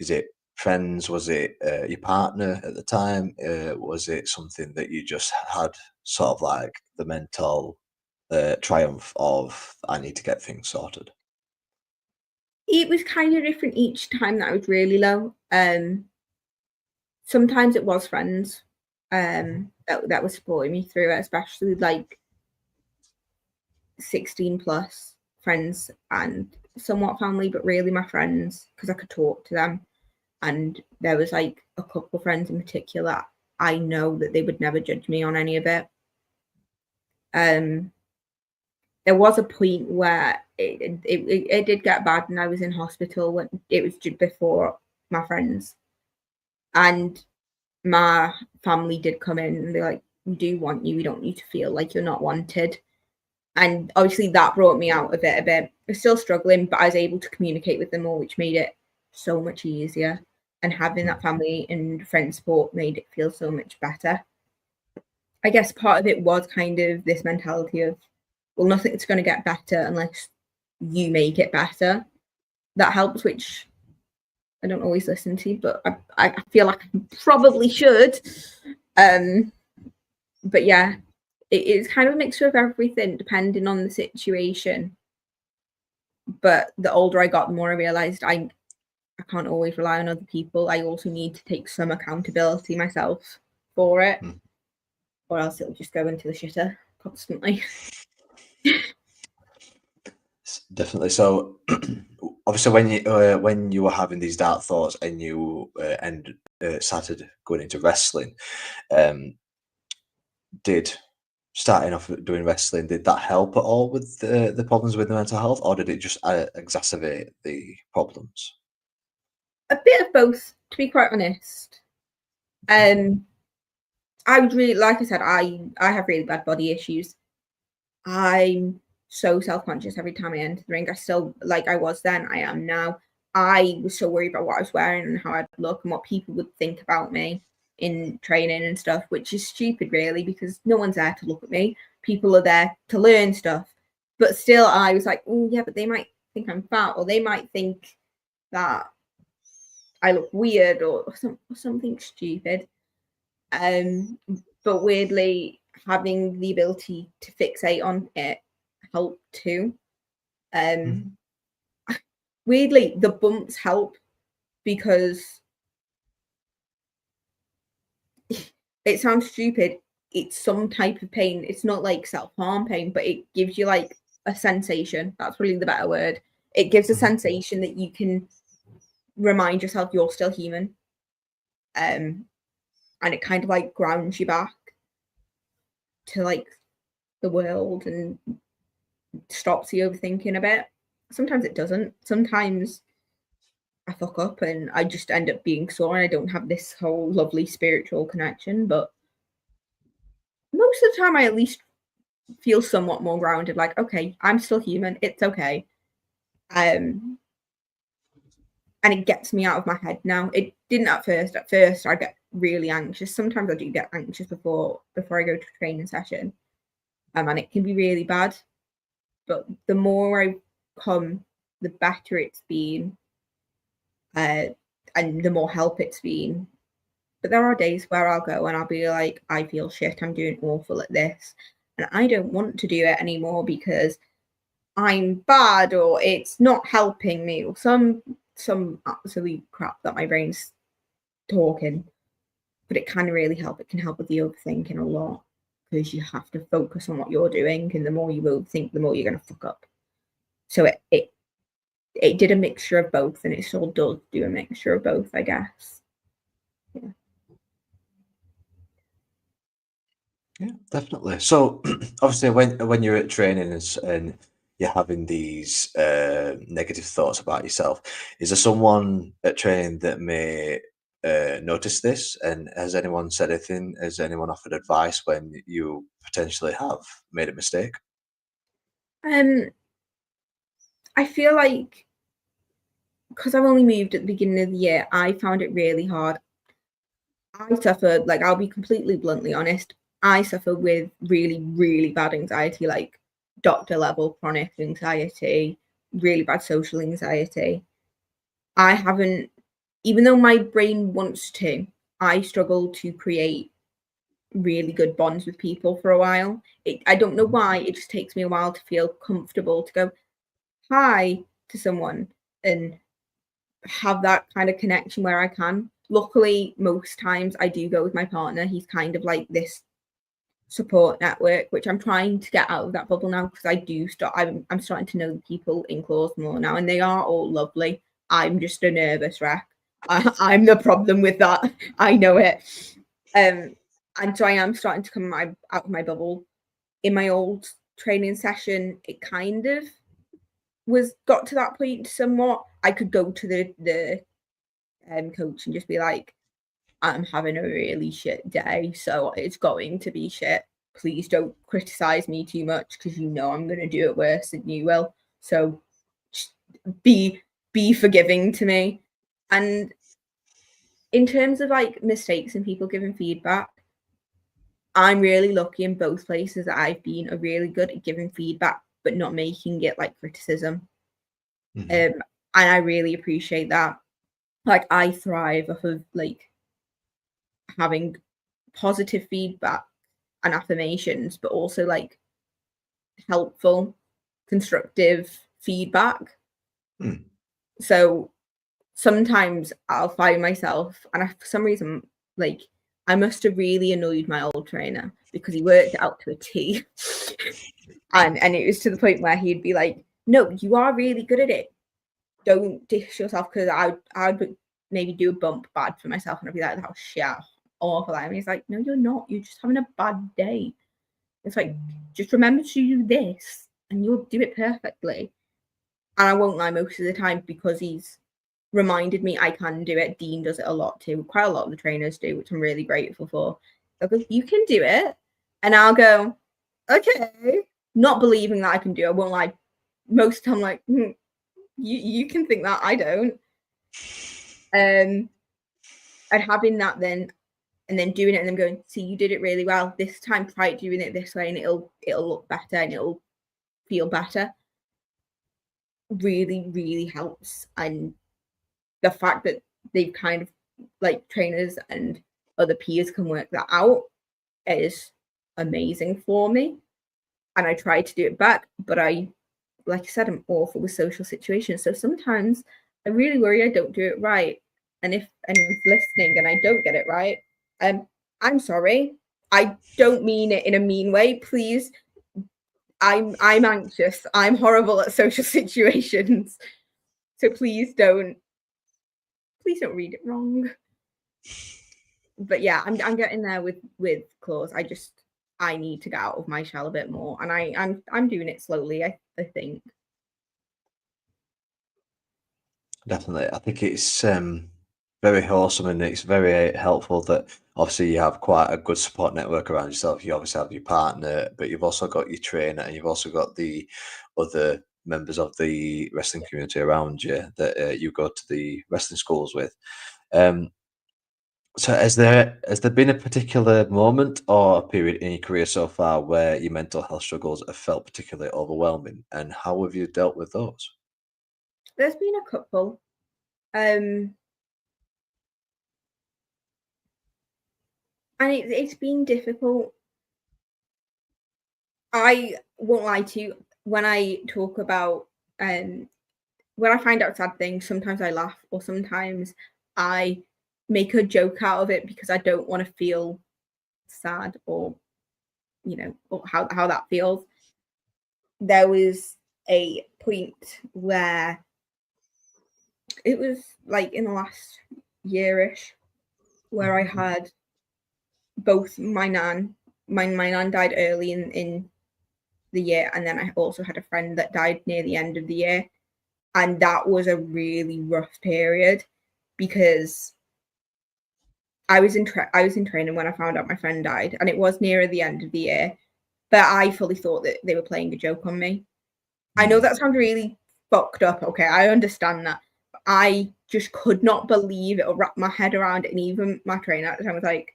it friends? Was it your partner at the time? Was it something that you just had sort of like the mental triumph of I need to get things sorted? It was kind of different each time that I was really low. Sometimes it was friends that was supporting me through it, especially like 16 plus friends and somewhat family, but really my friends because I could talk to them. And there was like a couple of friends in particular. I know that they would never judge me on any of it. There was a point where it did get bad, and I was in hospital when it was just before my friends, and my family did come in and they're like, "We do want you. We don't need to feel like you're not wanted." And obviously that brought me out of it a bit. I was still struggling, but I was able to communicate with them all, which made it so much easier. And having that family and friend support made it feel so much better. I guess part of it was kind of this mentality of, well, nothing's going to get better unless you make it better. That helps, which I don't always listen to, but I feel like I probably should. But yeah, it's kind of a mixture of everything depending on the situation. But the older I got, the more I realized I can't always rely on other people. I also need to take some accountability myself for it, or else it'll just go into the shitter constantly. Definitely. So, obviously, when you were having these dark thoughts and you started going into wrestling, did starting off doing wrestling, did that help at all with the problems with the mental health, or did it just exacerbate the problems? A bit of both, to be quite honest. I would really, like I said, I have really bad body issues. I'm so self-conscious every time I enter the ring. I still, like I was then, I am now. I was so worried about what I was wearing and how I'd look and what people would think about me in training and stuff, which is stupid really, because no one's there to look at me. People are there to learn stuff. But still I was like, oh yeah, but they might think I'm fat, or they might think that I look weird, or something stupid. But weirdly, having the ability to fixate on it helped too. Weirdly, the bumps help because it sounds stupid. It's some type of pain. It's not like self-harm pain, but it gives you like a sensation. That's really the better word. It gives a sensation that you can remind yourself you're still human. And it kind of like grounds you back to like the world and stops you overthinking a bit. Sometimes it doesn't. Sometimes I fuck up and I just end up being sore and I don't have this whole lovely spiritual connection. But most of the time, I at least feel somewhat more grounded. Like, okay, I'm still human. It's okay. And it gets me out of my head now. It didn't at first. At first, I get really anxious. Sometimes I do get anxious before I go to a training session, and it can be really bad. But the more I come, the better it's been, and the more help it's been. But there are days where I'll go and I'll be like, I feel shit. I'm doing awful at this, and I don't want to do it anymore because I'm bad, or it's not helping me, or some absolute crap that my brain's talking. But it can really help. It can help with the overthinking a lot because you have to focus on what you're doing, and the more you overthink, the more you're going to fuck up. So it did a mixture of both, and it still does do a mixture of both, I guess. Yeah. Yeah, definitely. So obviously, when you're at training and you're having these negative thoughts about yourself, is there someone at training that may notice this? And has anyone said anything? Has anyone offered advice when you potentially have made a mistake? Um, I feel like because I've only moved at the beginning of the year, I found it really hard. I suffered, like, I'll be completely bluntly honest, I suffer with really, really bad anxiety, like doctor level chronic anxiety, really bad social anxiety. I haven't, even though my brain wants to, I struggle to create really good bonds with people for a while. I don't know why, it just takes me a while to feel comfortable to go hi to someone and have that kind of connection where I can. Luckily, most times I do go with my partner. He's kind of like this support network, which I'm trying to get out of that bubble now because I do start. I'm starting to know the people in Claws more now, and they are all lovely. I'm just a nervous wreck. I'm the problem with that. I know it. And so I am starting to come out of my bubble. In my old training session, it kind of got to that point somewhat. I could go to the coach and just be like, I'm having a really shit day, so it's going to be shit. Please don't criticize me too much because you know I'm going to do it worse than you will. So just be forgiving to me. And in terms of like mistakes and people giving feedback, I'm really lucky in both places that I've been are really good at giving feedback, but not making it like criticism. And I really appreciate that. Like I thrive off of like having positive feedback and affirmations, but also like helpful, constructive feedback. So sometimes I'll find myself, and for some reason, like I must have really annoyed my old trainer because he worked it out to a T. and it was to the point where he'd be like, no, you are really good at it. Don't dish yourself, because I'd maybe do a bump bad for myself and I'd be like, oh shit, awful. And he's like, no, you're not. You're just having a bad day. It's like, just remember to do this and you'll do it perfectly. And I won't lie, most of the time, because he's reminded me I can do it. Dean does it a lot too. Quite a lot of the trainers do, which I'm really grateful for. They'll go, you can do it. And I'll go, okay. Not believing that I can do it. I won't lie. Most of the time, like, you can think that, I don't. And having that then, and then doing it and then going, see, you did it really well. This time, try doing it this way and it'll look better and it'll feel better. Really, really helps. And the fact that they've kind of like trainers and other peers can work that out is amazing for me. And I try to do it back, but like I said, I'm awful with social situations. So sometimes I really worry I don't do it right. And if anyone's listening and I don't get it right, I'm sorry. I don't mean it in a mean way. Please. I'm anxious. I'm horrible at social situations. So please don't read it wrong. But yeah, I'm getting there with Claws. I need to get out of my shell a bit more. And I'm doing it slowly, I think. Definitely. I think it's very wholesome and it's very helpful that obviously you have quite a good support network around yourself. You obviously have your partner, but you've also got your trainer and you've also got the other members of the wrestling community around you that you go to the wrestling schools with. So has there been a particular moment or a period in your career so far where your mental health struggles have felt particularly overwhelming, and how have you dealt with those? There's been a couple. And it's been difficult. I won't lie to you, when I talk about when I find out sad things, sometimes I laugh or sometimes I make a joke out of it because I don't want to feel sad or or how that feels. There was a point where it was like in the last yearish where I had both my nan died early in the year, and then I also had a friend that died near the end of the year, and that was a really rough period because I was in training when I found out my friend died, and it was nearer the end of the year, but I fully thought that they were playing a joke on me. I know that sounds really fucked up. Okay, I understand that. I just could not believe it or wrap my head around it. And even my trainer at the time was like,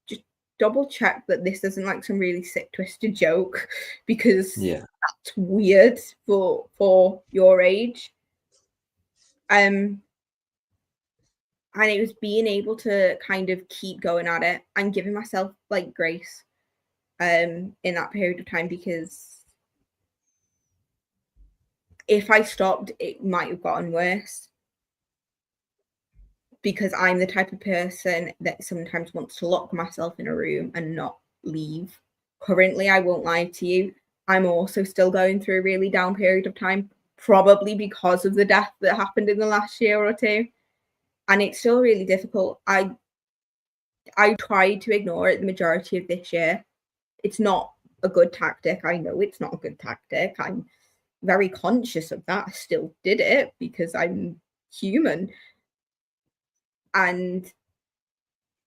just double check that this isn't like some really sick, twisted joke, because that's weird for your age. And it was being able to kind of keep going at it and giving myself like grace in that period of time, because if I stopped, it might have gotten worse, because I'm the type of person that sometimes wants to lock myself in a room and not leave. Currently, I won't lie to you, I'm also still going through a really down period of time, probably because of the death that happened in the last year or two. And it's still really difficult. I tried to ignore it the majority of this year. It's not a good tactic. I know it's not a good tactic. I'm very conscious of that. I still did it because I'm human. And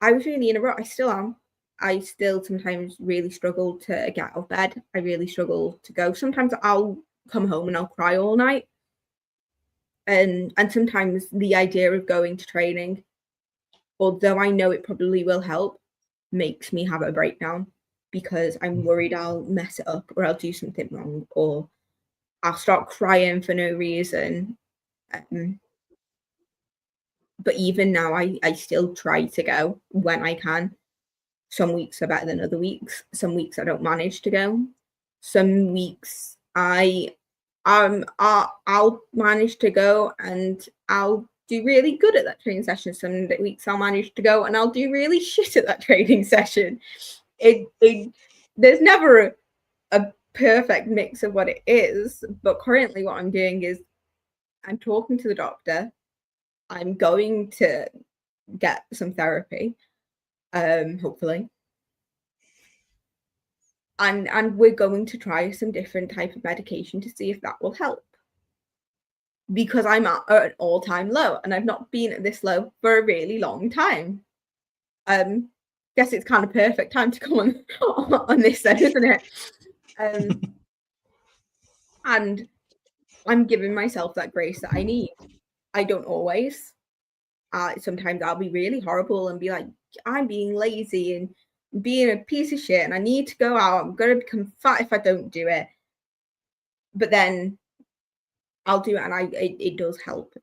I was really in a rut. I still am. I still sometimes really struggle to get out of bed. I really struggle to go. Sometimes I'll come home and I'll cry all night. And sometimes the idea of going to training, although I know it probably will help, makes me have a breakdown, because I'm worried I'll mess it up or I'll do something wrong or I'll start crying for no reason. But even now, I still try to go when I can. Some weeks are better than other weeks. Some weeks I don't manage to go. Some weeks I'll manage to go and I'll do really good at that training session. Some weeks I'll manage to go and I'll do really shit at that training session. There's never a perfect mix of what it is, but currently what I'm doing is I'm talking to the doctor. I'm going to get some therapy, hopefully. And we're going to try some different type of medication to see if that will help. Because I'm at an all-time low and I've not been at this low for a really long time. Guess it's kind of perfect time to come on this then, isn't it? And I'm giving myself that grace that I need. I don't always. Sometimes I'll be really horrible and be like, I'm being lazy and being a piece of shit and I need to go out. I'm going to become fat if I don't do it. But then I'll do it and it does help.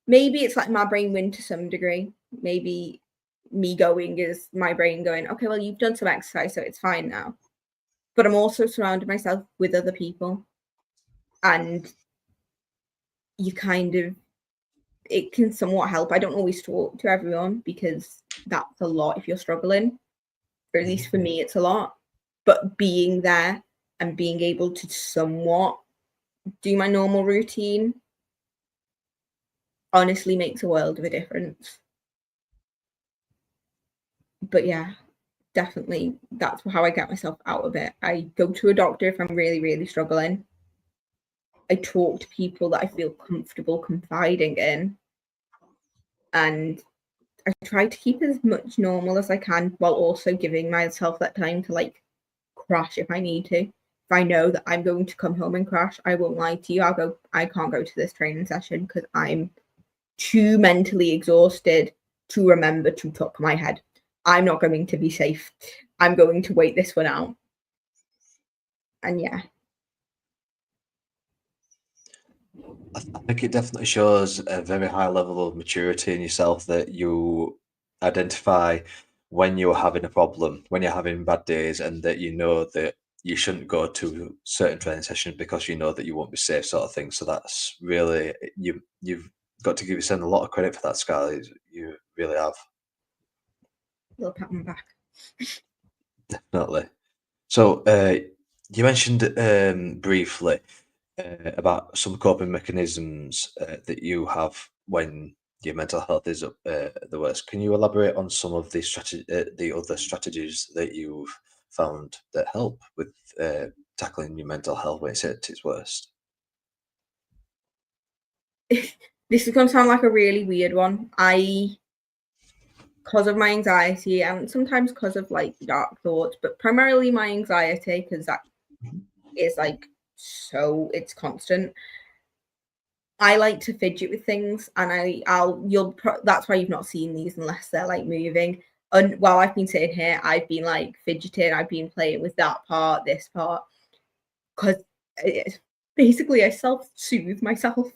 Maybe it's like my brain win to some degree. Maybe me going is my brain going, okay, well, you've done some exercise, so it's fine now. But I'm also surrounded myself with other people. And you kind of, it can somewhat help. I don't always talk to everyone because that's a lot if you're struggling. Or at least for me, it's a lot. But being there and being able to somewhat do my normal routine honestly makes a world of a difference. But yeah, definitely that's how I get myself out of it. I go to a doctor if I'm really, really struggling. I talk to people that I feel comfortable confiding in. And I try to keep as much normal as I can while also giving myself that time to like crash if I need to. If I know that I'm going to come home and crash, I won't lie to you. I can't go to this training session because I'm too mentally exhausted to remember to tuck my head. I'm not going to be safe. I'm going to wait this one out. And yeah. I think it definitely shows a very high level of maturity in yourself that you identify when you're having a problem, when you're having bad days, and that you know that you shouldn't go to certain training sessions because you know that you won't be safe, sort of thing. So that's really, you've got to give yourself a lot of credit for that, Skylar. You really have. Little pat on my back. Definitely. So you mentioned briefly about some coping mechanisms that you have when your mental health is the worst. Can you elaborate on some of the other strategies that you've found that help with tackling your mental health when it's at its worst? This is going to sound like a really weird one. Because of my anxiety and sometimes because of like dark thoughts, but primarily my anxiety, because that is like so it's constant. I like to fidget with things, and that's why you've not seen these unless they're like moving. And while I've been sitting here, I've been like fidgeting, I've been playing with that part, this part, because basically I self-soothe myself.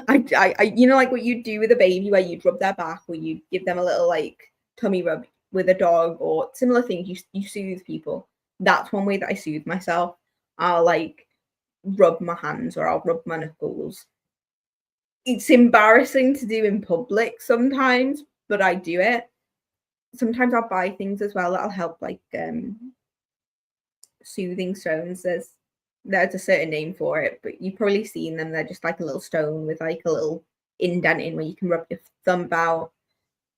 I you know, like what you do with a baby where you rub their back or you give them a little like tummy rub with a dog or similar things, you soothe people. That's one way that I soothe myself. I'll like rub my hands or I'll rub my knuckles. It's embarrassing to do in public sometimes, but I do it. Sometimes I'll buy things as well that'll help, like soothing stones. There's a certain name for it, but you've probably seen them. They're just like a little stone with like a little indent in where you can rub your thumb out.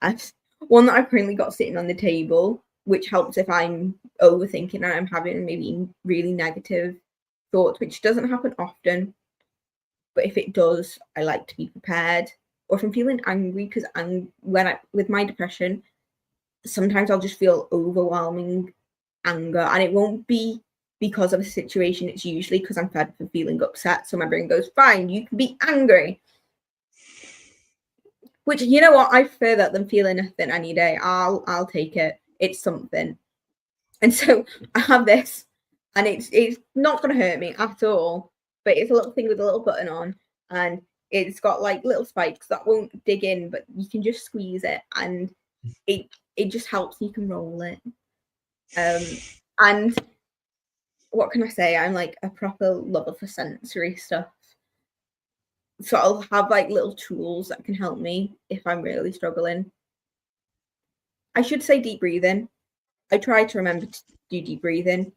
And one that I've currently got sitting on the table, which helps if I'm overthinking and I'm having maybe really negative thoughts, which doesn't happen often. But if it does, I like to be prepared. Or if I'm feeling angry, because with my depression, sometimes I'll just feel overwhelming anger, and it won't be because of a situation. It's usually because I'm fed for feeling upset. So my brain goes, fine, you can be angry. Which, you know what, I prefer that than feeling nothing any day. I'll take it. It's something. And so I have this, and it's not going to hurt me at all. But it's a little thing with a little button on, and it's got like little spikes that won't dig in, but you can just squeeze it, and it just helps. You can roll it. And what can I say? I'm like a proper lover for sensory stuff. So I'll have like little tools that can help me if I'm really struggling. I should say deep breathing. I try to remember to do deep breathing.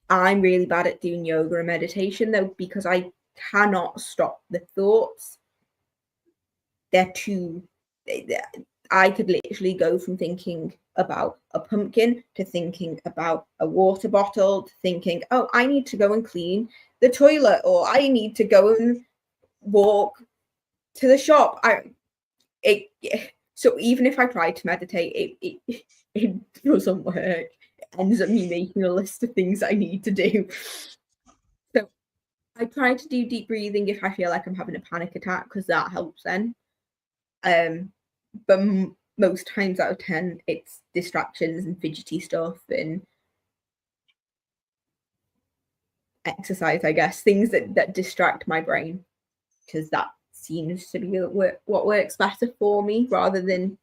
I'm really bad at doing yoga and meditation though, because I cannot stop the thoughts. They're too, I could literally go from thinking about a pumpkin to thinking about a water bottle to thinking, oh, I need to go and clean the toilet, or I need to go and walk to the shop. So even if I try to meditate, it doesn't work. Ends up me making a list of things I need to do. So I try to do deep breathing if I feel like I'm having a panic attack, because that helps then. But most times out of 10, it's distractions and fidgety stuff and exercise, I guess, things that distract my brain, because that seems to be what works better for me rather than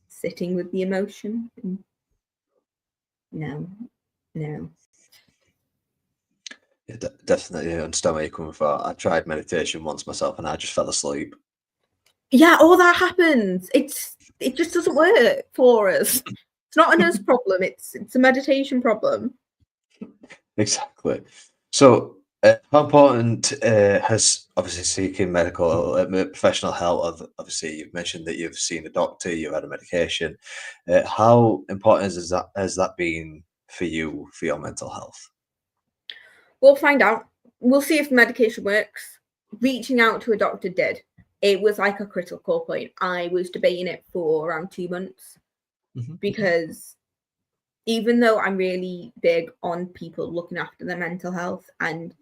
sitting with the emotion. No. Yeah, definitely understand where you're coming from. I tried meditation once myself and I just fell asleep. Yeah, all that happens. It just doesn't work for us. It's not an us problem. It's a meditation problem. Exactly. So, how important has obviously seeking medical professional help? Obviously, you've mentioned that you've seen a doctor, you've had a medication. How important has that been for you for your mental health? We'll find out. We'll see if the medication works. Reaching out to a doctor did. It was like a critical point. I was debating it for around 2 months, because even though I'm really big on people looking after their mental health and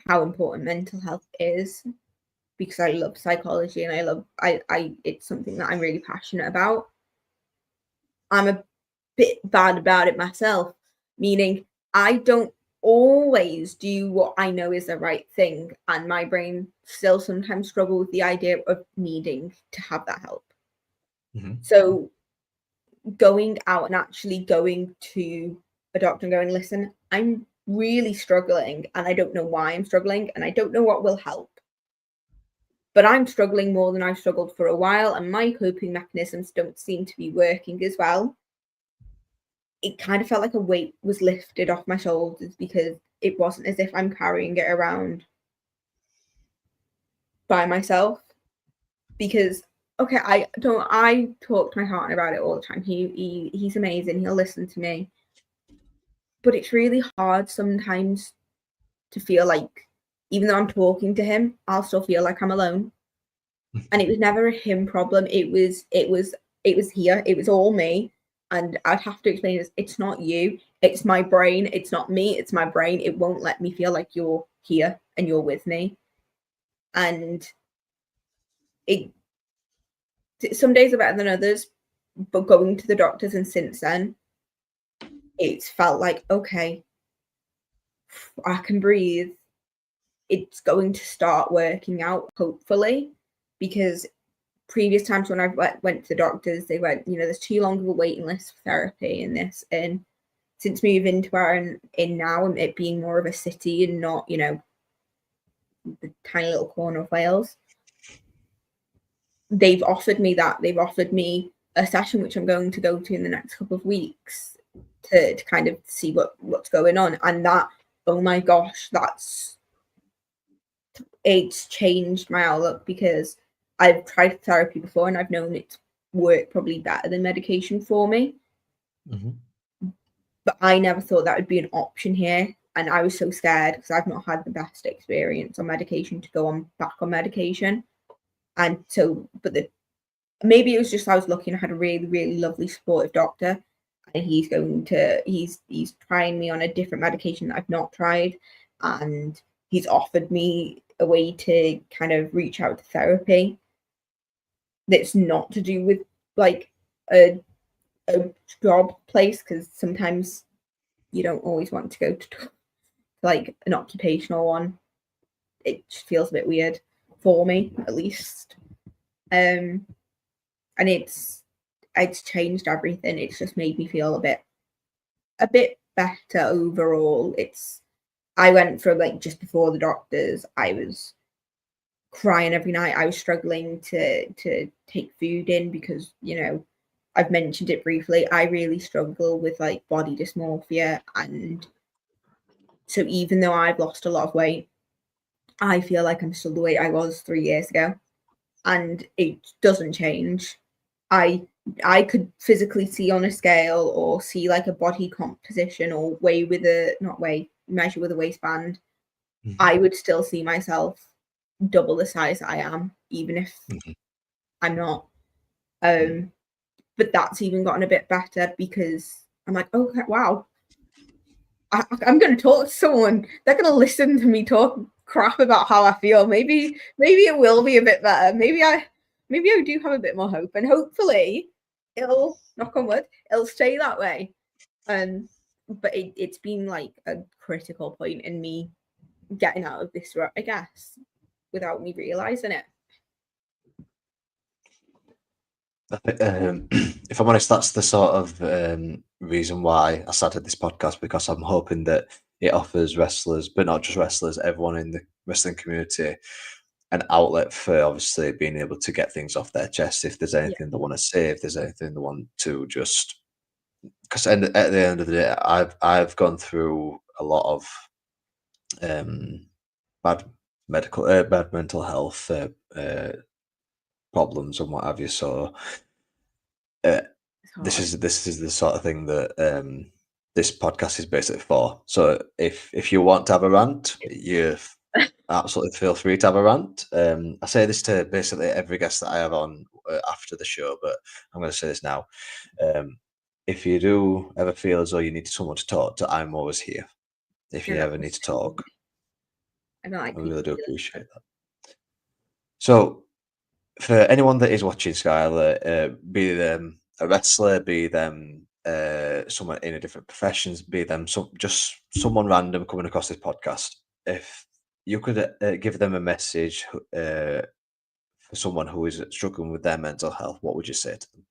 how important mental health is, because I love psychology and it's something that I'm really passionate about, I'm a bit bad about it myself, meaning I don't always do what I know is the right thing, and my brain still sometimes struggle with the idea of needing to have that help. So going out and actually going to a doctor and going, listen, I'm really struggling and I don't know why I'm struggling and I don't know what will help, but I'm struggling more than I've struggled for a while, and my coping mechanisms don't seem to be working as well. It kind of felt like a weight was lifted off my shoulders, because it wasn't as if I'm carrying it around by myself. Because I talk to my partner about it all the time. He's amazing. He'll listen to me. But it's really hard sometimes to feel like, even though I'm talking to him, I'll still feel like I'm alone. And it was never a him problem. It was here. It was all me. And I'd have to explain this. It's not you. It's my brain. It's not me. It's my brain. It won't let me feel like you're here and you're with me. And some days are better than others, but going to the doctors and since then, it's felt like, okay, I can breathe. It's going to start working out, hopefully, because previous times when I went to the doctors, they went, there's too long of a waiting list for therapy and this. And since moving to where I'm in now, and it being more of a city and not, the tiny little corner of Wales, they've offered me that. They've offered me a session, which I'm going to go to in the next couple of weeks to kind of see what's going on. And that, oh my gosh, it's changed my outlook, because I've tried therapy before and I've known it's worked probably better than medication for me. Mm-hmm. But I never thought that would be an option here. And I was so scared because I've not had the best experience on medication to go on back on medication. And so, maybe it was just I was lucky and I had a really, really lovely supportive doctor. And he's trying me on a different medication that I've not tried. And he's offered me a way to kind of reach out to therapy that's not to do with like a job place, because sometimes you don't always want to go to like an occupational one. It just feels a bit weird for me, at least. And it's changed everything. It's just made me feel a bit better overall. I went from like just before the doctors, I was crying every night. I was struggling to take food in because, I've mentioned it briefly. I really struggle with like body dysmorphia. And so even though I've lost a lot of weight, I feel like I'm still the weight I was 3 years ago. And it doesn't change. I could physically see on a scale or see like a body composition or measure with a waistband. Mm-hmm. I would still see myself double the size I am, even if I'm not. But that's even gotten a bit better because I'm like, okay, wow, I'm going to talk to someone. They're going to listen to me talk crap about how I feel. Maybe it will be a bit better. Maybe I do have a bit more hope, and hopefully it'll, knock on wood, it'll stay that way. But it's been like a critical point in me getting out of this rut, I guess, without me realizing it. If I'm honest, that's the sort of reason why I started this podcast, because I'm hoping that it offers wrestlers, but not just wrestlers, everyone in the wrestling community, an outlet for obviously being able to get things off their chest. If there's anything they want to say, if there's anything they want to just, because at the end of the day, I've gone through a lot of bad mental health problems and what have you. So this is the sort of thing that this podcast is basically for. So if you want to have a rant, you absolutely feel free to have a rant. I say this to basically every guest that I have on after the show, but I'm going to say this now. If you do ever feel as though you need someone to talk to, I'm always here. If you ever need to talk, I really do appreciate that. So, for anyone that is watching, Skylar, be them a wrestler, be them someone in a different professions, be them just someone random coming across this podcast, if you could give them a message for someone who is struggling with their mental health, what would you say to them?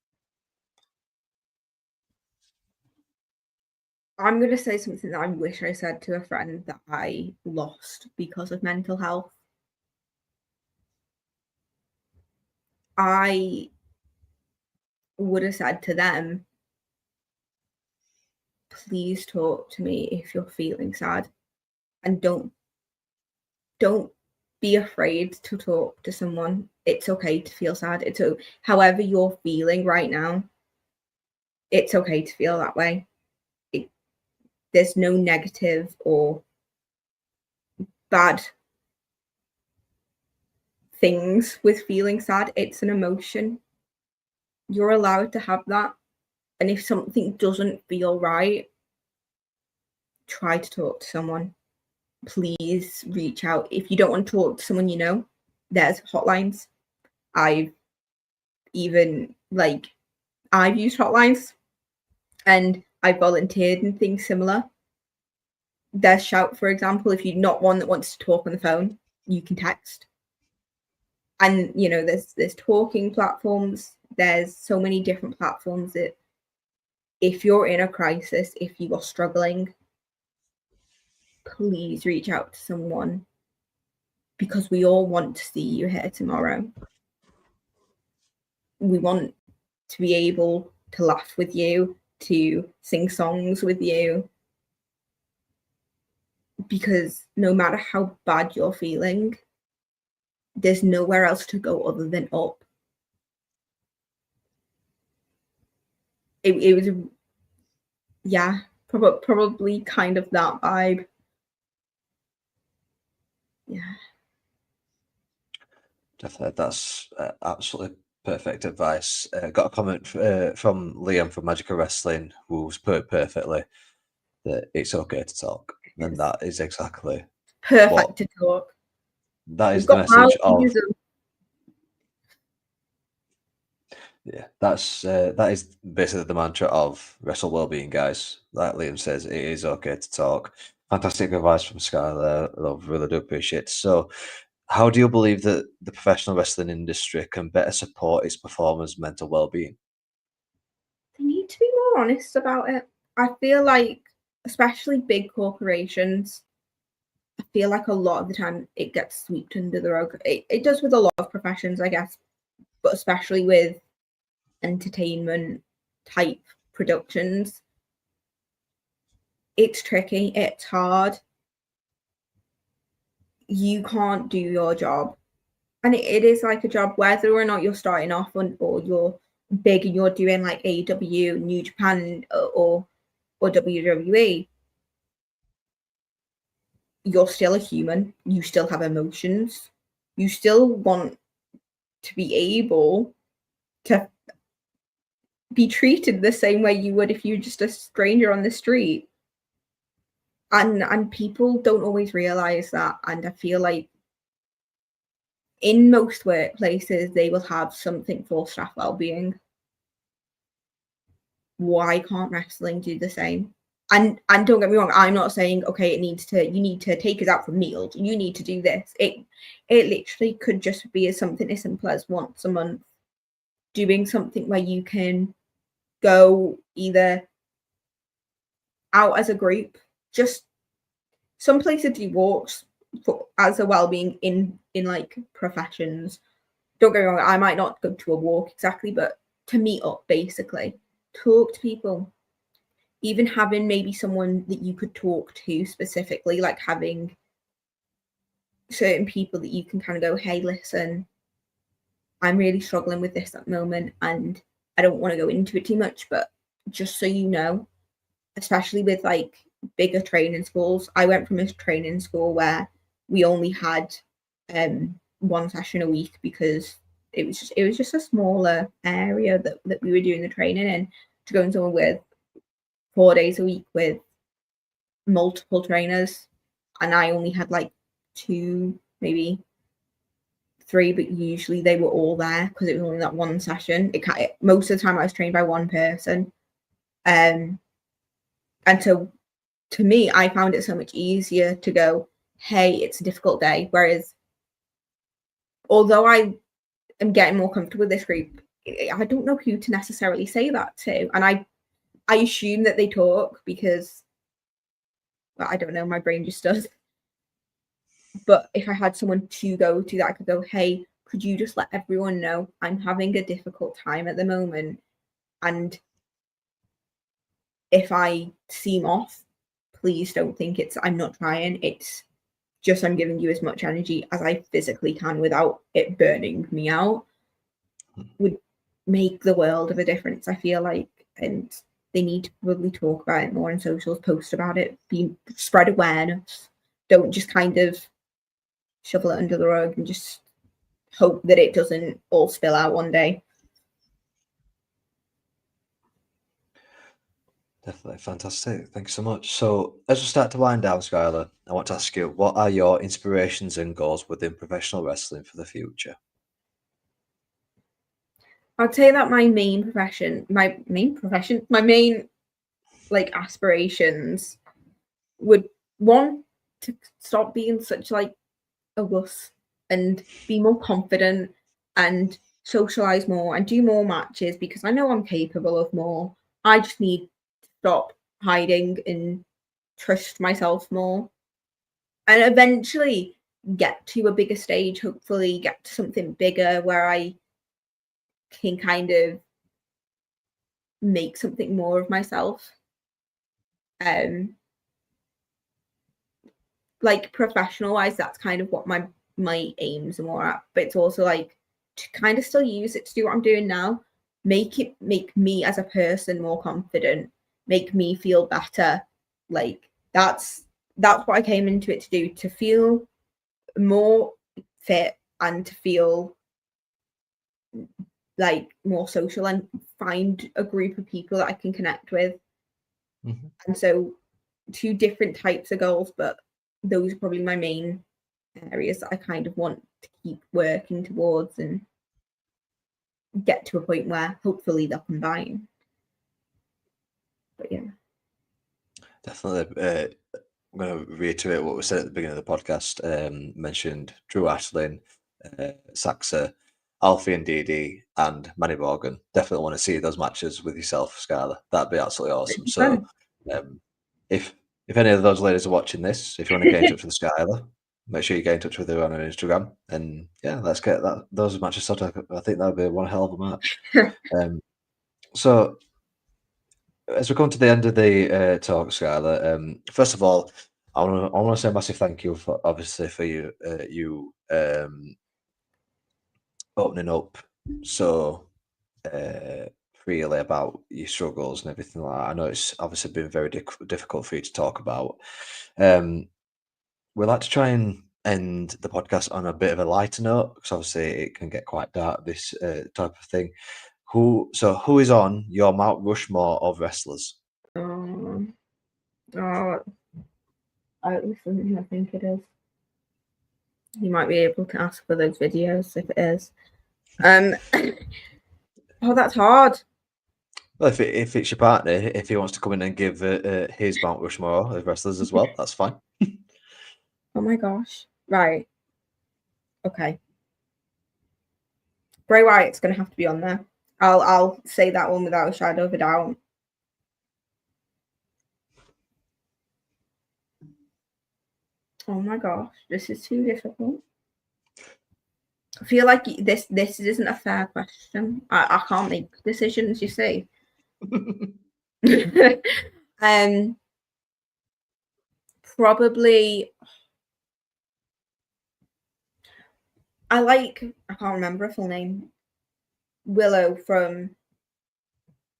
I'm going to say something that I wish I said to a friend that I lost because of mental health. I would have said to them, please talk to me if you're feeling sad, and don't be afraid to talk to someone. It's okay to feel sad. However you're feeling right now, it's okay to feel that way. There's no negative or bad things with feeling sad. It's an emotion. You're allowed to have that. And if something doesn't feel right, try to talk to someone. please reach out. If you don't want to talk to someone you know, there's hotlines. I've used hotlines, and I volunteered in things similar. There's Shout, for example. If you're not one that wants to talk on the phone, you can text. And there's talking platforms. There's so many different platforms that if you're in a crisis, if you are struggling, please reach out to someone, because we all want to see you here tomorrow. We want to be able to laugh with you, to sing songs with you, because no matter how bad you're feeling, there's nowhere else to go other than up. It was, yeah, probably kind of that vibe. Yeah. Definitely, that's absolutely perfect advice. Got a comment from Liam from Magical Wrestling, who's put it perfectly that it's okay to talk, and that is exactly perfect to talk. That We've is the got message of. Yeah, that is basically the mantra of Wrestle Wellbeing, guys. Like Liam says, it is okay to talk. Fantastic advice from Skylar. I really do appreciate it. So, how do you believe that the professional wrestling industry can better support its performers' mental well-being? They need to be more honest about it. I feel like, especially big corporations, I feel like a lot of the time it gets swept under the rug. It does with a lot of professions, I guess, but especially with entertainment type productions. It's tricky, it's hard. You can't do your job. And it is like a job, whether or not you're starting off or you're big and you're doing like AEW, New Japan, or WWE. You're still a human. You still have emotions. You still want to be able to be treated the same way you would if you're just a stranger on the street. And people don't always realize that. And I feel like in most workplaces, they will have something for staff well-being. Why can't wrestling do the same? And don't get me wrong, I'm not saying, okay, you need to take us out for meals, you need to do this. It literally could just be something as simple as once a month doing something where you can go either out as a group. Just some places do walks as a well-being in like professions. Don't get me wrong, I might not go to a walk exactly, but to meet up, basically, talk to people. Even having maybe someone that you could talk to specifically, like having certain people that you can kind of go, hey, listen, I'm really struggling with this at the moment, and I don't want to go into it too much, but just so you know, especially with like bigger training schools, I went from a training school where we only had one session a week because it was just a smaller area that we were doing the training in, to go into one with 4 days a week with multiple trainers, and I only had like 2, maybe 3, but usually they were all there because it was only that one session. Most of the time I was trained by one person, and so to me, I found it so much easier to go, hey, it's a difficult day. Whereas, although I am getting more comfortable with this group, I don't know who to necessarily say that to, and I assume that they talk because, well, I don't know, my brain just does. But if I had someone to go to that I could go, hey, could you just let everyone know I'm having a difficult time at the moment, and if I seem off, please don't think I'm not trying. It's just I'm giving you as much energy as I physically can without it burning me out, would make the world of a difference, I feel like. And they need to probably talk about it more on socials, post about it, spread awareness. Don't just kind of shovel it under the rug and just hope that it doesn't all spill out one day. Definitely fantastic. Thank you so much. So, as we start to wind down, Skylar, I want to ask you, what are your inspirations and goals within professional wrestling for the future? I'd say that my main like aspirations would want to stop being such like a wuss and be more confident and socialize more and do more matches because I know I'm capable of more. I just need to stop hiding and trust myself more and eventually get to a bigger stage, hopefully get to something bigger where I can kind of make something more of myself. Like professional wise, that's kind of what my aims are more at. But it's also like to kind of still use it to do what I'm doing now, make me as a person more confident, make me feel better. Like that's what I came into it to do, to feel more fit and to feel like more social and find a group of people that I can connect with. Mhm. And so two different types of goals, but those are probably my main areas that I kind of want to keep working towards and get to a point where hopefully they'll combine. But yeah. Definitely. I'm going to reiterate what we said at the beginning of the podcast. Mentioned Drew Ashling, Saxa, Alfie and DD, and Manny Morgan. Definitely want to see those matches with yourself, Skylar. That'd be absolutely awesome. So, um, if any of those ladies are watching this, if you want to get in touch with Skylar, make sure you get in touch with her on her Instagram. And yeah, let's get those matches sorted. I think that would be one hell of a match. So as we come to the end of the talk, Skylar, first of all, I want to say a massive thank you for obviously for you opening up so freely about your struggles and everything like that. I know it's obviously been very difficult for you to talk about. We like to try and end the podcast on a bit of a lighter note because obviously it can get quite dark. This type of thing. Who is on your Mount Rushmore of wrestlers? Oh, oh, this isn't who I think it is. You might be able to ask for those videos if it is. Oh, that's hard. Well, if it's your partner, if he wants to come in and give his Mount Rushmore of wrestlers as well, that's fine. Oh my gosh. Right. Okay. Bray Wyatt's gonna have to be on there. I'll say that one without a shadow of a doubt. Oh my gosh, this is too difficult. I feel like this isn't a fair question. I can't make decisions, you see. Probably I can't remember her full name. Willow from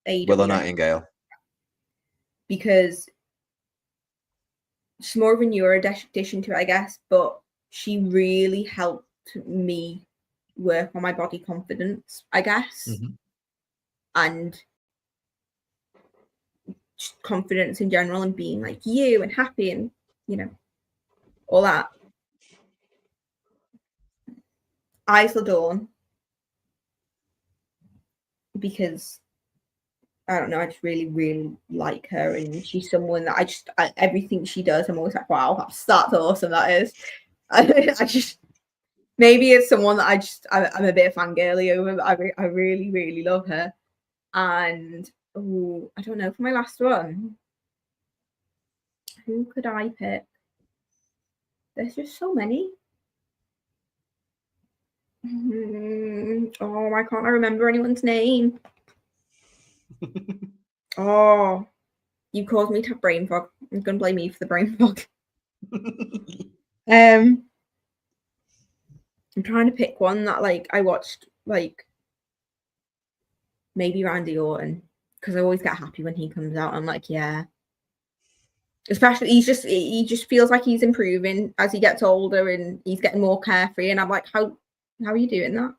Willow AEW Nightingale. because she's more of a newer addition to it, I guess, but she really helped me work on my body confidence, I guess, and confidence in general and being like you and happy and, you know, all that. Isla Dawn, because I don't know, I just really, really like her, and she's someone that everything she does, I'm always like, wow, that's awesome, that is. I just, maybe it's someone that I'm a bit fangirly over, but I really, really love her. And, I don't know, for my last one, who could I pick? There's just so many. Oh, why can't I remember anyone's name? Oh, you caused me to have brain fog. I'm gonna blame you for the brain fog. I'm trying to pick one that like I watched, like maybe Randy Orton, because I always get happy when he comes out. I'm like, yeah. Especially he just feels like he's improving as he gets older and he's getting more carefree. And I'm like, how are you doing that?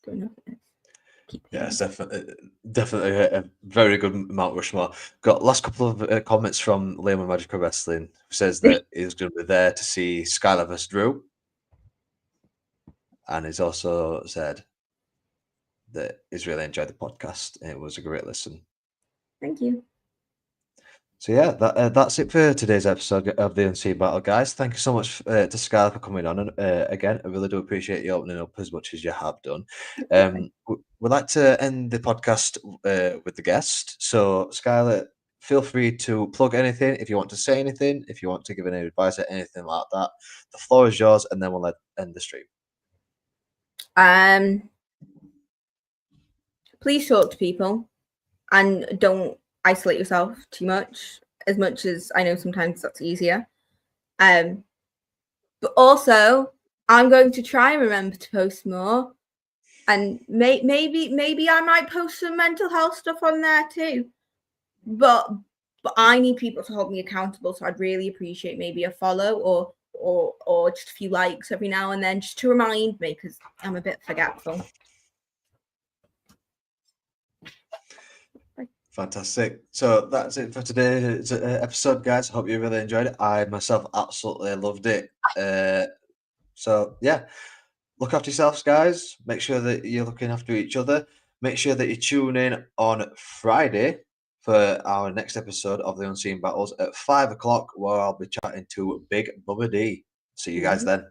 Don't know if it is. keep Yes, hearing. definitely a very good Mount Rushmore. Got last couple of comments from Liam Magical Wrestling, who says that he's going to be there to see Skylar vs. Drew, and he's also said that he's really enjoyed the podcast. It was a great listen. Thank you. So yeah, that's it for today's episode of the Unseen Battle, guys. Thank you so much to Skylar for coming on, and again, I really do appreciate you opening up as much as you have done. We'd like to end the podcast with the guest. So Skylar, feel free to plug anything if you want to say anything, if you want to give any advice or anything like that. The floor is yours, and then we'll end the stream. Please talk to people, and don't isolate yourself too much. As much as I know sometimes that's easier. But also, I'm going to try and remember to post more, and maybe I might post some mental health stuff on there too. But I need people to hold me accountable, so I'd really appreciate maybe a follow or just a few likes every now and then, just to remind me, because I'm a bit forgetful. Fantastic. So that's it for today's episode, guys. I hope you really enjoyed it. I myself absolutely loved it. So yeah, look after yourselves, guys. Make sure that you're looking after each other. Make sure that you tune in on Friday for our next episode of the Unseen Battles at 5 o'clock, where I'll be chatting to Big Bubba D. See you guys then.